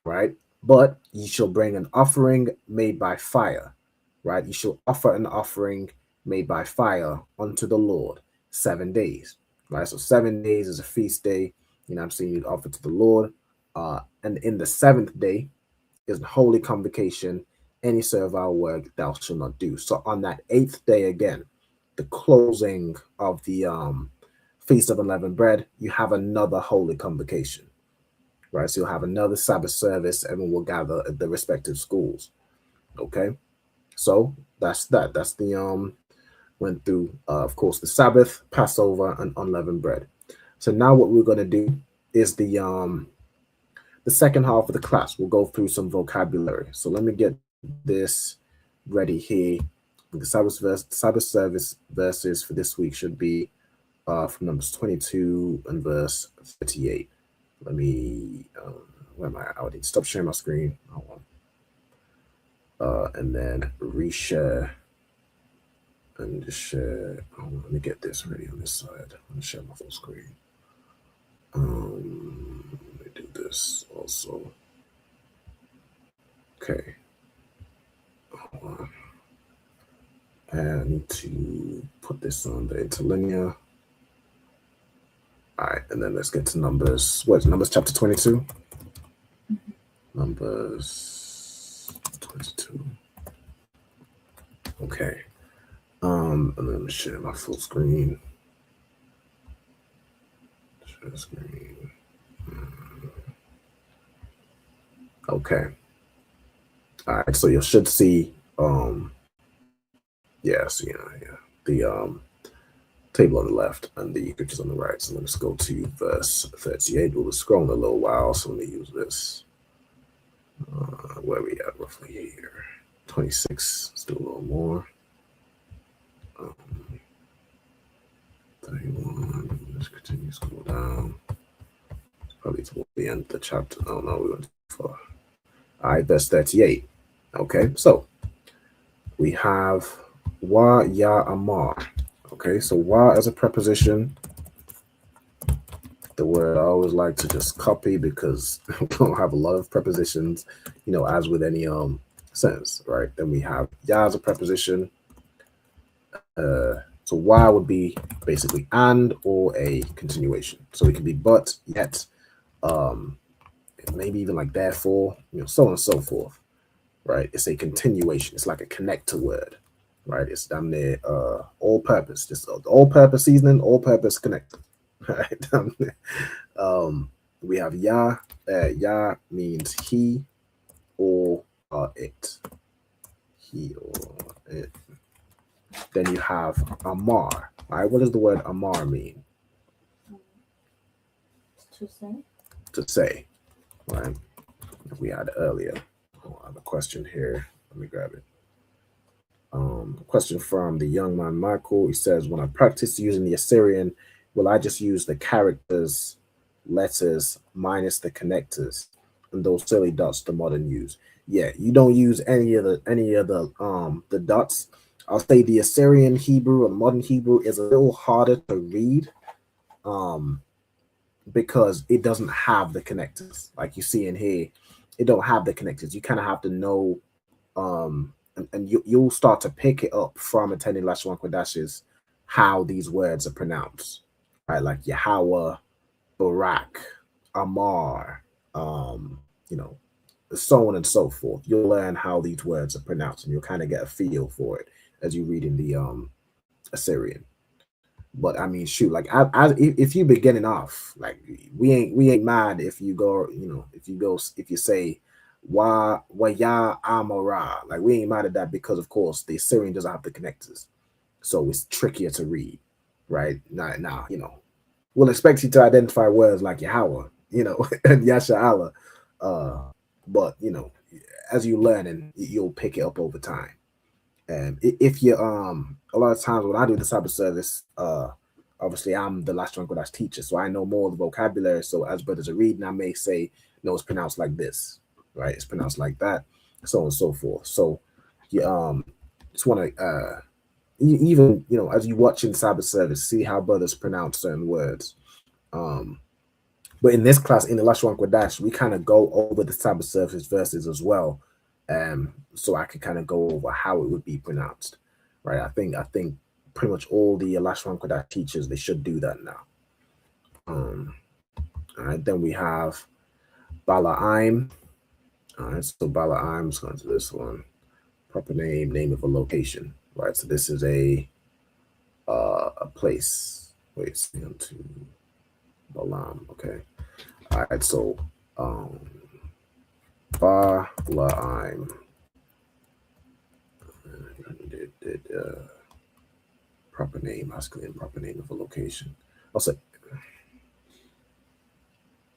right? But ye shall bring an offering made by fire, right? You shall offer an offering made by fire unto the Lord 7 days, right? So 7 days is a feast day, you know what I'm saying, you'd offer to the Lord. And in the seventh day is a holy convocation, any servile work thou shalt not do. So on that 8th day, again, the closing of the Feast of Unleavened Bread, you have another holy convocation, right? So you'll have another Sabbath service, everyone will gather at the respective schools. Okay, so that's that. That's the went through of course the Sabbath, Passover, and unleavened bread. So now what we're going to do is the second half of the class. We'll go through some vocabulary. So let me get this ready here. The Sabbath service verses for this week should be from Numbers 22 and verse 38. Let me where am I? I need to stop sharing my screen. Hold on. And then reshare and just share. Hold on, let me get this ready on this side. I'm gonna share my full screen. Let me do this also. Okay. Hold on. And I need to put this on the interlinear. All right, and then let's get to Numbers. What, Numbers chapter 22? Numbers 22. Okay. And then let me share my full screen. Share screen. Okay. All right, so you should see the table on the left and the pictures on the right. So let's go to verse 38. We'll scroll a little while, so let me use this. Where are we at roughly here? 26. Let's do a little more. 31. Let's continue to scroll down. It's probably toward the end of the chapter. Oh no, we went too far. All right, verse 38. Okay, so we have wa ya amar. Okay, so wa as a preposition. The word I always like to just copy because we don't have a lot of prepositions, you know, as with any sentence, right? Then we have ya as a preposition. So wa would be basically and or a continuation. So it can be but, yet, maybe even like therefore, you know, so on and so forth, right? It's a continuation. It's like a connector word, right? It's damn near all purpose, just all purpose seasoning, all purpose connector, right? We have ya. Ya means he or it. He or it. Then you have amar. All right, what does the word amar mean? To say. To say, right? We had earlier. Oh, I have a question here. Let me grab it. Question from the young man Michael. He says, when I practice using the Assyrian, will I just use the characters, letters, minus the connectors, and those silly dots the modern use? Yeah, you don't use any of the dots. I'll say the Assyrian Hebrew or modern Hebrew is a little harder to read, because it doesn't have the connectors like you see in here. It don't have the connectors. You kind of have to know, and you'll start to pick it up from attending Lashawan Qadash's how these words are pronounced, right? Like Yahweh, Barak, Amar, you know, so on and so forth. You'll learn how these words are pronounced, and you'll kind of get a feel for it as you read in the Assyrian. But I mean, shoot, like if you beginning off, like we ain't mad if you go, you know, if you say wa ya amara, like we ain't mad at that, because of course the Assyrian doesn't have the connectors, so it's trickier to read, right? Now, you know, we'll expect you to identify words like Yahweh, you know, and YASHARAHLA, but you know, as you learn, and you'll pick it up over time. And if you a lot of times when I do the Sabbath service, obviously I'm the Lashawan Qadash teacher, so I know more of the vocabulary. So as brothers are reading, I may say, no, it's pronounced like this, right? It's pronounced like that, so on and so forth. So you just want to even, you know, as you watch in Sabbath service, see how brothers pronounce certain words. But in this class, in the Lashawan Qadash, we kind of go over the Sabbath service verses as well, so I could kind of go over how it would be pronounced, right? I think pretty much all the Lashawan Qadash teachers, they should do that now. All right, then we have Bala'im. All right, so Bala'im is going to this one. Proper name of a location, right? So this is a place. Wait, see on to Balaam. Okay. All right, so Bala'im. Proper name, masculine, proper name of a location. Also,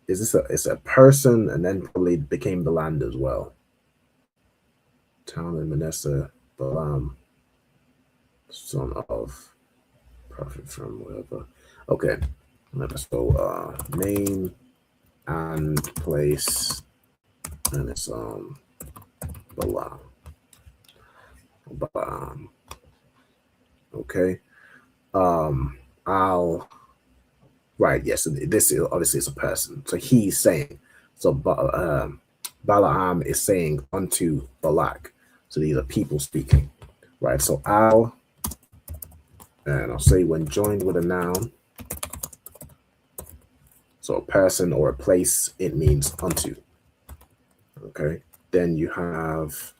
is this it's a person, and then probably became the land as well. Town in Manasseh, Balaam, son of prophet from whatever. Okay, let's go name and place, and it's Balaam. Balaam. Okay. Yes, this is obviously it's a person. So he's saying, so Balaam is saying unto Balak. So these are people speaking, right? So and I'll say when joined with a noun, so a person or a place, it means unto. Okay. Then you have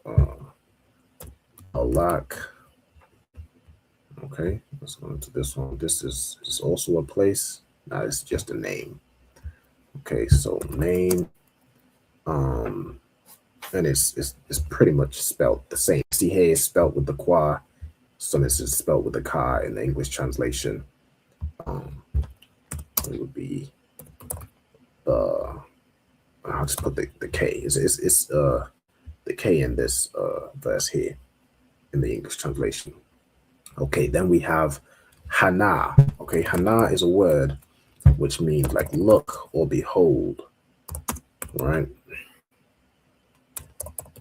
Balak. Okay, let's go into this one. This is also a place. Now it's just a name. Okay, so name, and it's pretty much spelled the same. See here, it's spelled with the qua. So this is spelled with the ka in the English translation. It would be I'll just put the K. It's the K in this verse here in the English translation. Okay, then we have Hana. Okay, Hana is a word which means like look or behold, right?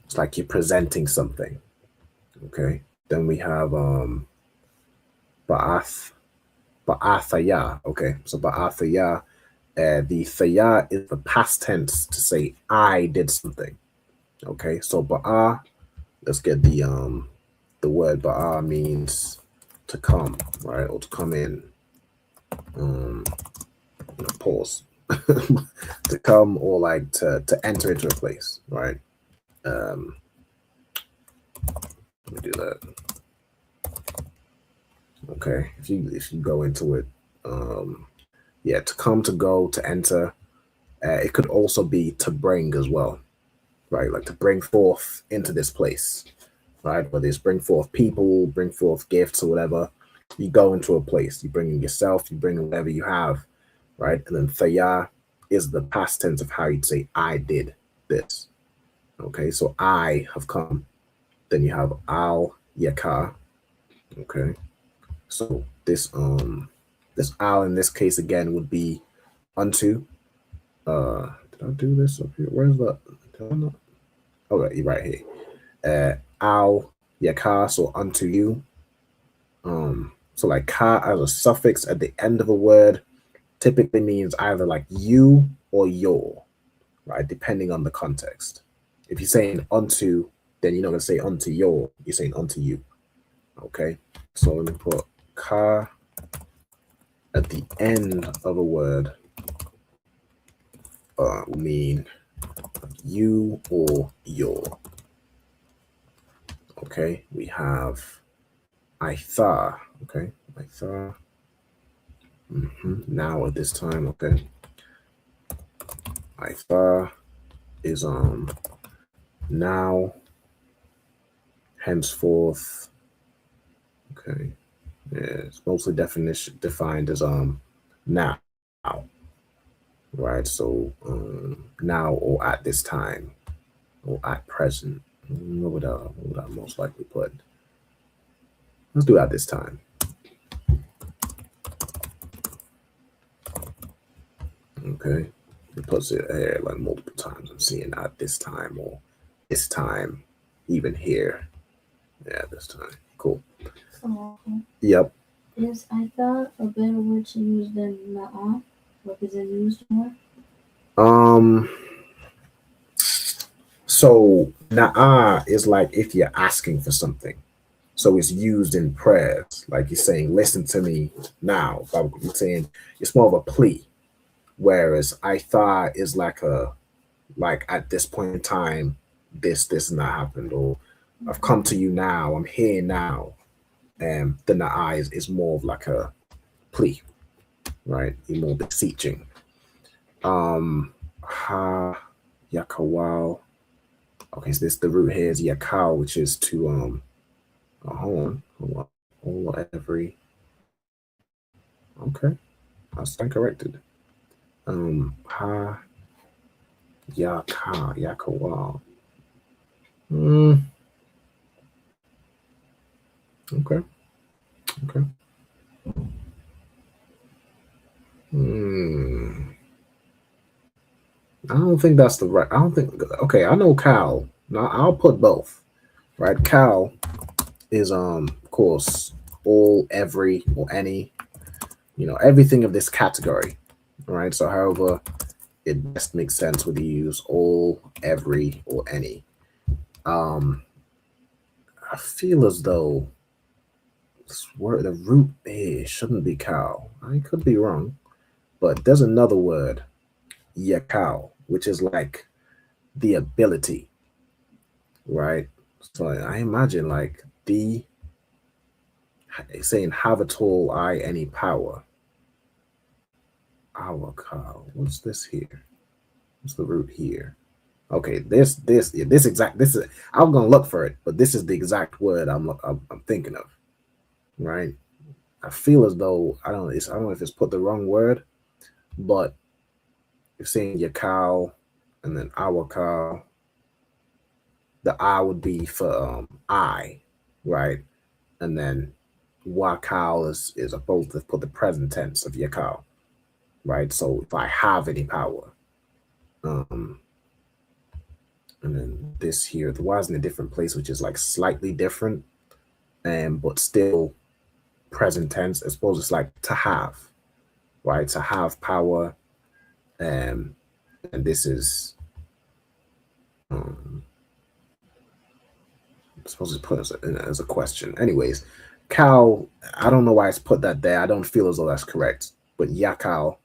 It's like you're presenting something. Okay, then we have Ba'athaya. Okay, so Ba'athaya, the thaya is the past tense to say I did something. Okay, so Ba'a, let's get the word Ba'a means to come, right, or to come in. Pause. To come, or like to enter into a place, right? Let me do that. Okay, if you go into it, yeah, to come, to go, to enter. It could also be to bring as well, right? Like to bring forth into this place, right? Whether it's bring forth people, bring forth gifts or whatever. You go into a place, you bring in yourself, you bring in whatever you have, right? And then thaya is the past tense of how you'd say I did this. Okay, so I have come. Then you have al yakar. Okay, so this al in this case again would be unto. Did I do this up here? Where's that? Okay, you're right here. Al yakar, so unto you. So like ka as a suffix at the end of a word typically means either like you or your, right? Depending on the context. If you're saying unto, then you're not gonna say unto your, you're saying unto you. Okay, so let me put ka at the end of a word will mean you or your. Okay, we have Aitha. Okay, Aitha. Now at this time, okay. Aitha is now, henceforth. Okay, yeah, it's mostly defined as now, right? So now or at this time or at present. What would I most likely put? Let's do at this time. Okay. It puts it here like multiple times. I'm seeing at this time or this time, even here. Yeah, this time. Cool. Oh, okay. Yep. Is I thought a better word to use than na'ah? Like, is it used more? So na'ah is like if you're asking for something. So it's used in prayers, like you're saying, listen to me now. You're saying it's more of a plea. Whereas I thought is like at this point in time, this not happened, or I've come to you now, I'm here now. And the na'ah is more of like a plea, right? You're more beseeching. Ha yakawal. Okay, so this the root here is yakal, which is to hold on. All every. Okay, I stand corrected. Ha yaka yakawal. Okay. I don't think that's the right. I don't think. Okay, I know Cal. Now I'll put both. Right, Cal is of course all, every, or any. Everything of this category. Right. So, however, it best makes sense when you use all, every, or any. I feel as though this word, the root here shouldn't be Cal. I could be wrong, but there's another word, yakal, which is like the ability, right? So I imagine like saying have at all I any power. Awakal. What's this here? What's the root here? Okay, this is I'm gonna look for it, but this is the exact word I'm thinking of, right? I feel as though I don't know if it's put the wrong word, but you're saying yakal and then awakal. The I would be for I, right? And then wakal is supposed to put the present tense of yakal, right? So if I have any power, and then this here, the Y is in a different place, which is like slightly different, but still present tense. I suppose it's like to have, right? To have power, and this is I'm supposed to put as a question. Anyways, Cal, I don't know why it's put that there. I don't feel as though that's correct. But yakal,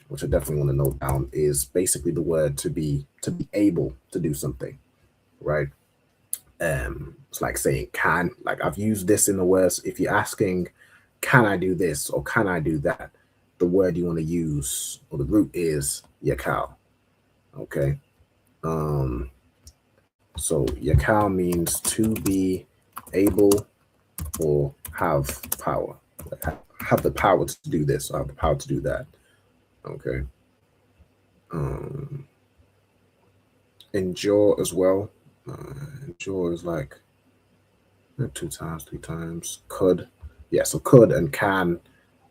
which I definitely want to note down, is basically the word to be able to do something, right? It's like saying can. Like I've used this in the words. If you're asking, can I do this or can I do that? The word you want to use or the root is yakal. Okay. So yakal means to be able or have power. Like have the power to do this or have the power to do that. Okay. Endure as well. Endure is like 2 times, 3 times. Could. Yeah, so could and can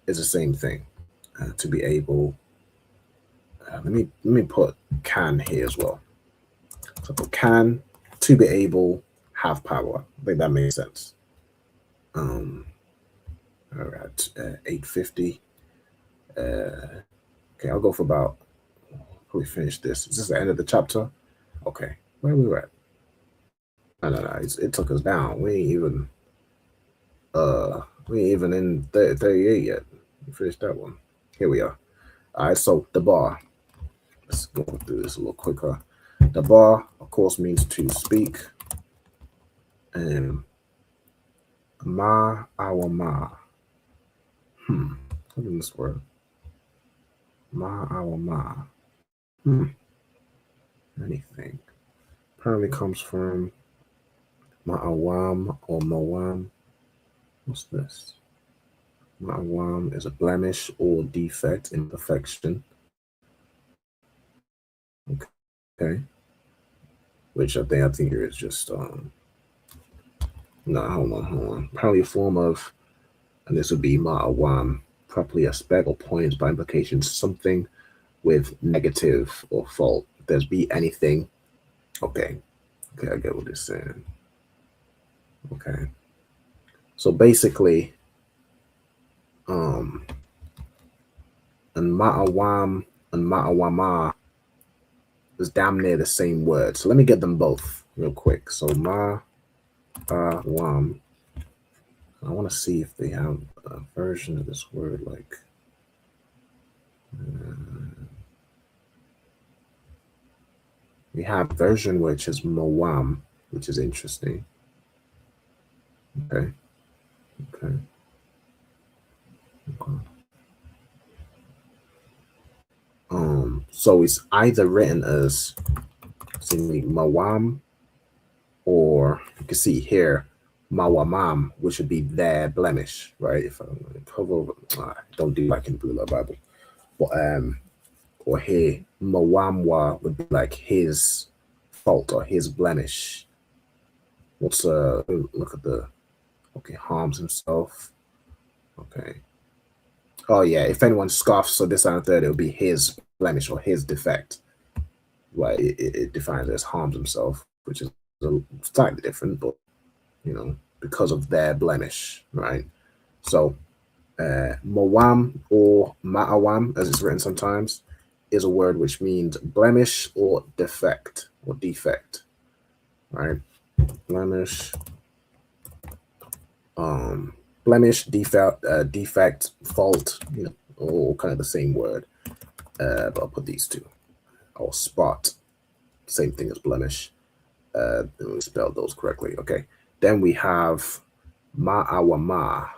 is the same thing. To be able. Let me put can here as well. So put can, to be able, have power. I think that makes sense. All right, 850. Okay, I'll go for about. We finish this. Is this the end of the chapter? Okay, where are we at? No. It took us down. We ain't even in 38 yet. We finished that one. Here we are. All right, so the bar. Let's go through this a little quicker. The bar, of course, means to speak. And ma, our ma. Look at this word. Ma, our ma. Anything. Apparently comes from ma'awam or mawam. What's this? Ma'awam is a blemish or defect, imperfection. Okay. Which I think here is just no, hold on. Apparently a form of, and this would be ma'awam, properly a speck or point by implication, something with negative or fault. If there's be anything, okay, I get what it's saying. Okay, so basically, and ma'awam and ma'awama is damn near the same word. So let me get them both real quick. So ma'awam, I want to see if they have a version of this word like. We have version which is mawam, which is interesting. Okay. So it's either written as simply mawam, or you can see here mawamam, which would be their blemish, right? If I don't do like in Blue Letter Bible, but or here mawamwa would be like his fault or his blemish. What's look at the harms himself. Okay. Oh yeah, if anyone scoffs or this and third, it'll be his blemish or his defect. Right, it defines it as harms himself, which is slightly different, but you know, because of their blemish, right? So mawam or ma'awam, as it's written sometimes, is a word which means blemish or defect, right? Blemish, defect, fault, you know, all kind of the same word. But I'll put these two. Or spot, same thing as blemish. We spelled those correctly. Okay. Then we have ma'awama,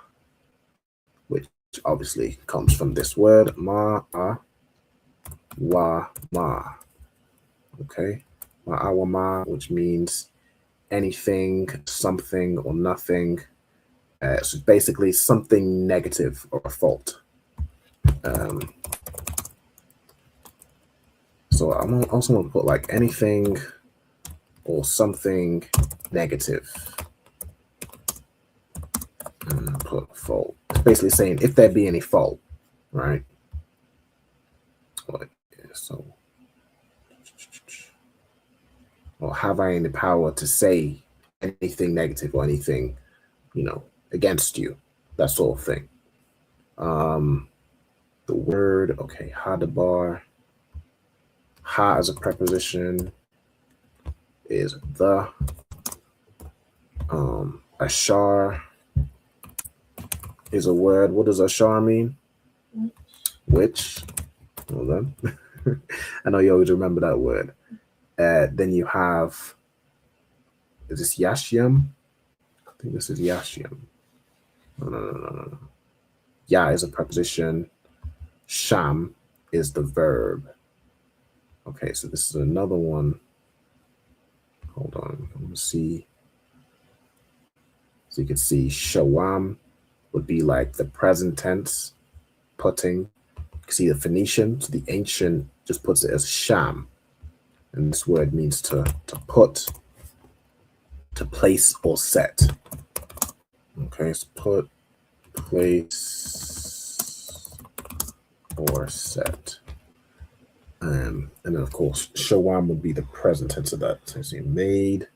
which obviously comes from this word ma'awama. Okay. Ma'awama, which means anything, something, or nothing. So basically something negative or a fault. So I'm also going to put like anything or something negative. And put fault. It's basically saying if there be any fault, right? So, or have I any power to say anything negative or anything, you know, against you, that sort of thing. The word, okay, hadabar. Ha as a preposition is the. Ashar is a word. What does ashar mean? Which? Hold on. I know you always remember that word. Then you have, is this yashyam? I think this is yashyam. No. Ya is a preposition. Sham is the verb. Okay, so this is another one. Hold on, let me see. So you can see shawam would be like the present tense, putting. You can see the Phoenician, so the ancient just puts it as sham. And this word means to put, to place or set. Okay, so put, place, or set. And then of course, shawam would be the present tense of that. So you see made,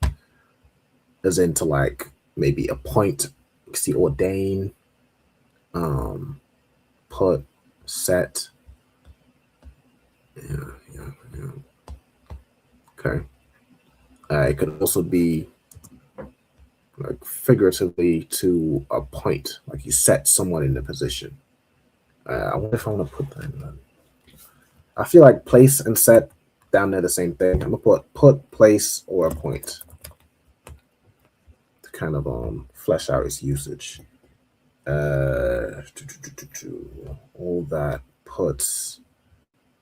as into like maybe appoint, you can see ordain, put, set. Yeah. Okay. It could also be like figuratively to appoint, like you set someone in a position. I wonder if I want to put that in there. I feel like place and set down there the same thing. I'm gonna put, place, or appoint to kind of flesh out its usage. All that puts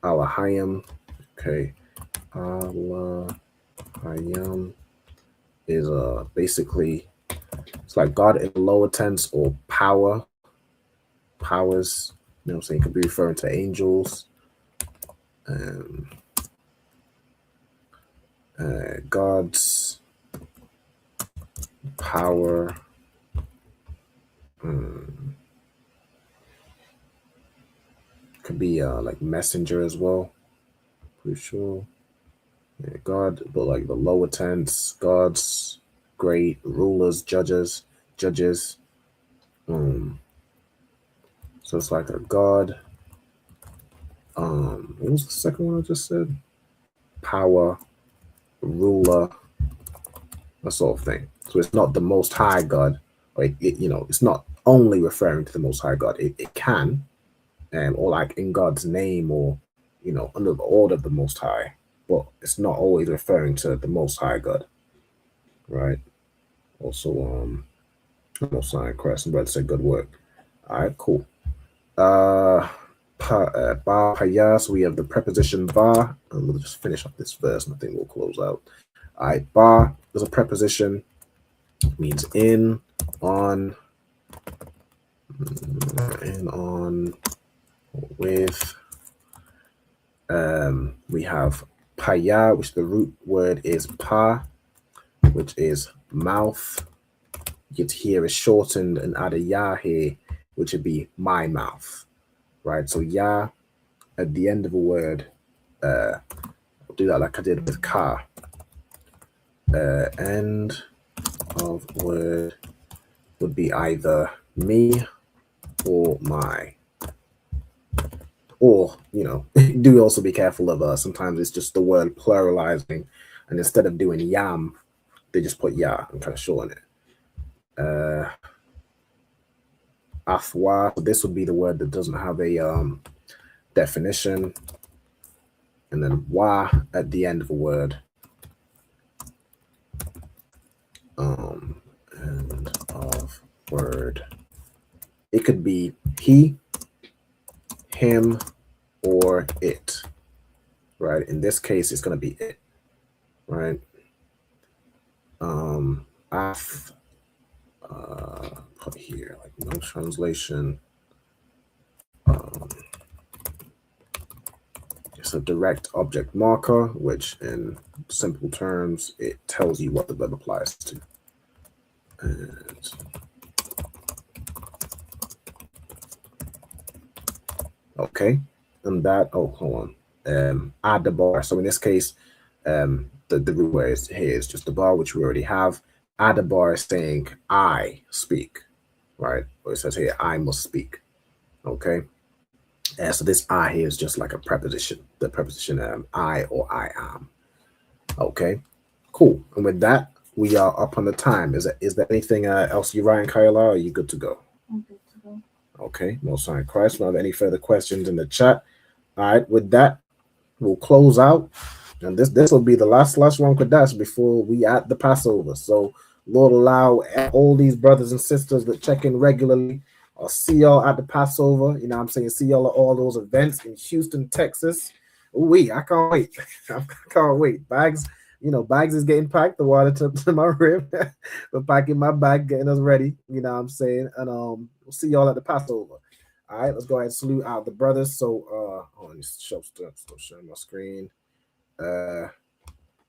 Alahayim. Okay. Alahayim is basically, it's like God in lower tense or power. Powers, you know what I'm saying, could be referring to angels. God's power. Could be like messenger as well. crucial. Yeah, God, but like the lower tense, gods, great, rulers, judges. So it's like a god. What was the second one I just said? Power, ruler, that sort of thing. So it's not the Most High God, or it's not only referring to the Most High God. It can, or like in God's name, or under the order of the Most High, but it's not always referring to the Most High God, right? Also, Most High Christ and brother said good work. All right, cool. Ba Haya, so we have the preposition ba, and we'll just finish up this verse and I think we'll close out. All right, ba is a preposition, means in, on, with. We have paya, which the root word is pa, which is mouth. You get here is shortened and add a ya here, which would be my mouth, right? So ya at the end of a word, I'll do that like I did with ka. End of word would be either me or my. Or, do also be careful of sometimes it's just the word pluralizing, and instead of doing yam, they just put ya and kind of shorten it. Afwa, this would be the word that doesn't have a definition, and then wa at the end of a word. End of word. It could be he, him, or it, right? In this case, it's going to be it, right? Put here, like no translation. It's a direct object marker, which in simple terms, it tells you what the verb applies to. And okay, and that, hold on. Add the bar. So in this case, the root word is here is just the bar, which we already have. Add the bar is saying I speak, right? Or it says here, I must speak. Okay. So this I here is just like a preposition, the preposition I or I am. Okay, cool. And with that, we are up on the time. Is there anything else, Uriah and Kayla? Are you good to go? I'm good to go. Okay, Most High Christ. We don't have any further questions in the chat. All right, with that, we'll close out. And this will be the last Lashawan Qadash before we at the Passover. So Lord allow all these brothers and sisters that check in regularly. I'll see y'all at the Passover. You know what I'm saying? See y'all at all those events in Houston, Texas. Ooh, I can't wait. I can't wait. Bags is getting packed. The water to my rib. We're packing my bag, getting us ready. You know what I'm saying? And we'll see y'all at the Passover. All right, let's go ahead and salute out the brothers. So still sharing my screen. All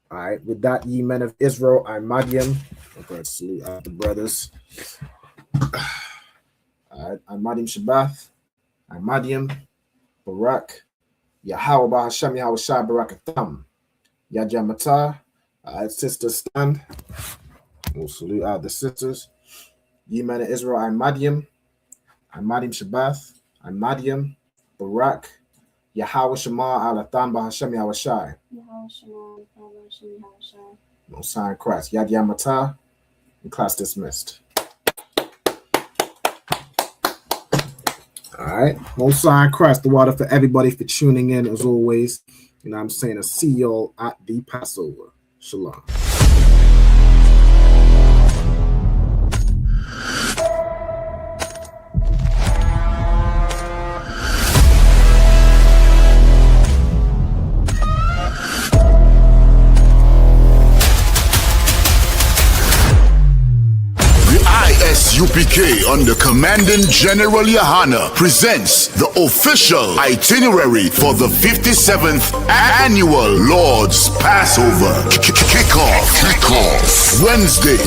right, with that, ye men of Israel, I'm Madiam. I'm going to salute out the brothers. All right, I'm Madiam Shabbath. I'm Madiam Barak. Yahweh Bahasham Yahweh Shai Barakatam. Yajamata. All right, sisters stand. We'll salute out the sisters. Ye men of Israel, I'm Madiam. I'm Madiam Shabbath. I'm Madiam Barak. Yahweh Shema Alatan Bahasham Yahweh Shai. Yahweh Shema Alatan Bahasham Yahweh Shai. Most High Christ. Yad Yamata. And class dismissed. All right. Most High Christ, the water for everybody for tuning in as always. You know what I'm saying? I'll see y'all at the Passover. Shalom. ISUPK under Commanding General Yahana presents the official itinerary for the 57th Annual Lord's Passover. Kickoff. Wednesday,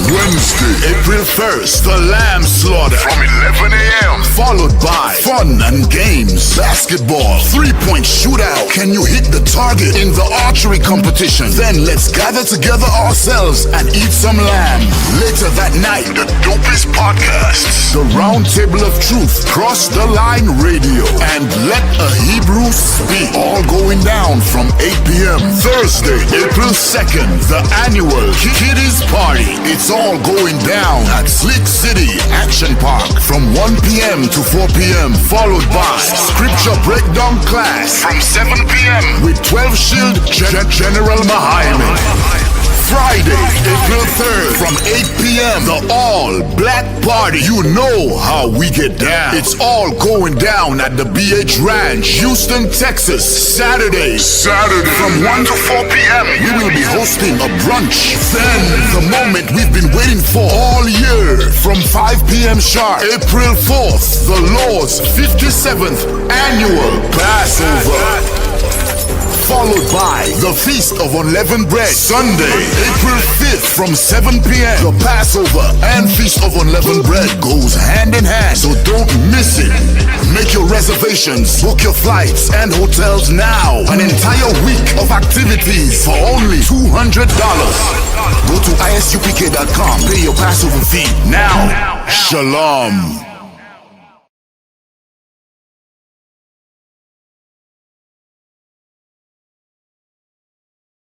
April 1st, the Lamb Slaughter from 11 a.m. Followed by fun and games, basketball, 3-point shootout. Can you hit the target in the archery competition? Then let's gather together ourselves and eat some lamb. Later that night, the dopest podcasts, the Round Table of Truth, Cross the Line Radio, and Let a Hebrew Speak. All going down from 8 p.m. Thursday, April 2nd, the annual Kiddies Party. It's all going down at Slick City Action Park from 1 p.m. to 4 p.m. Followed by Scripture Breakdown class from 7 p.m. with 12 Shield General Mahayman. Friday, April 3rd from 8 p.m. the all-black party. You know how we get down. It's all going down at the BH Ranch, Houston, Texas. Saturday from 1 to 4 p.m. we will be hosting a brunch. Then the moment we've been waiting for all year from 5 p.m. sharp, April 4th, the Lord's 57th Annual Passover. Followed by the Feast of Unleavened Bread. Sunday, April 5th from 7 p.m. The Passover and Feast of Unleavened Bread goes hand in hand, so don't miss it. Make your reservations, book your flights and hotels now. An entire week of activities for only $200. Go to ISUPK.com, pay your Passover fee now. Shalom.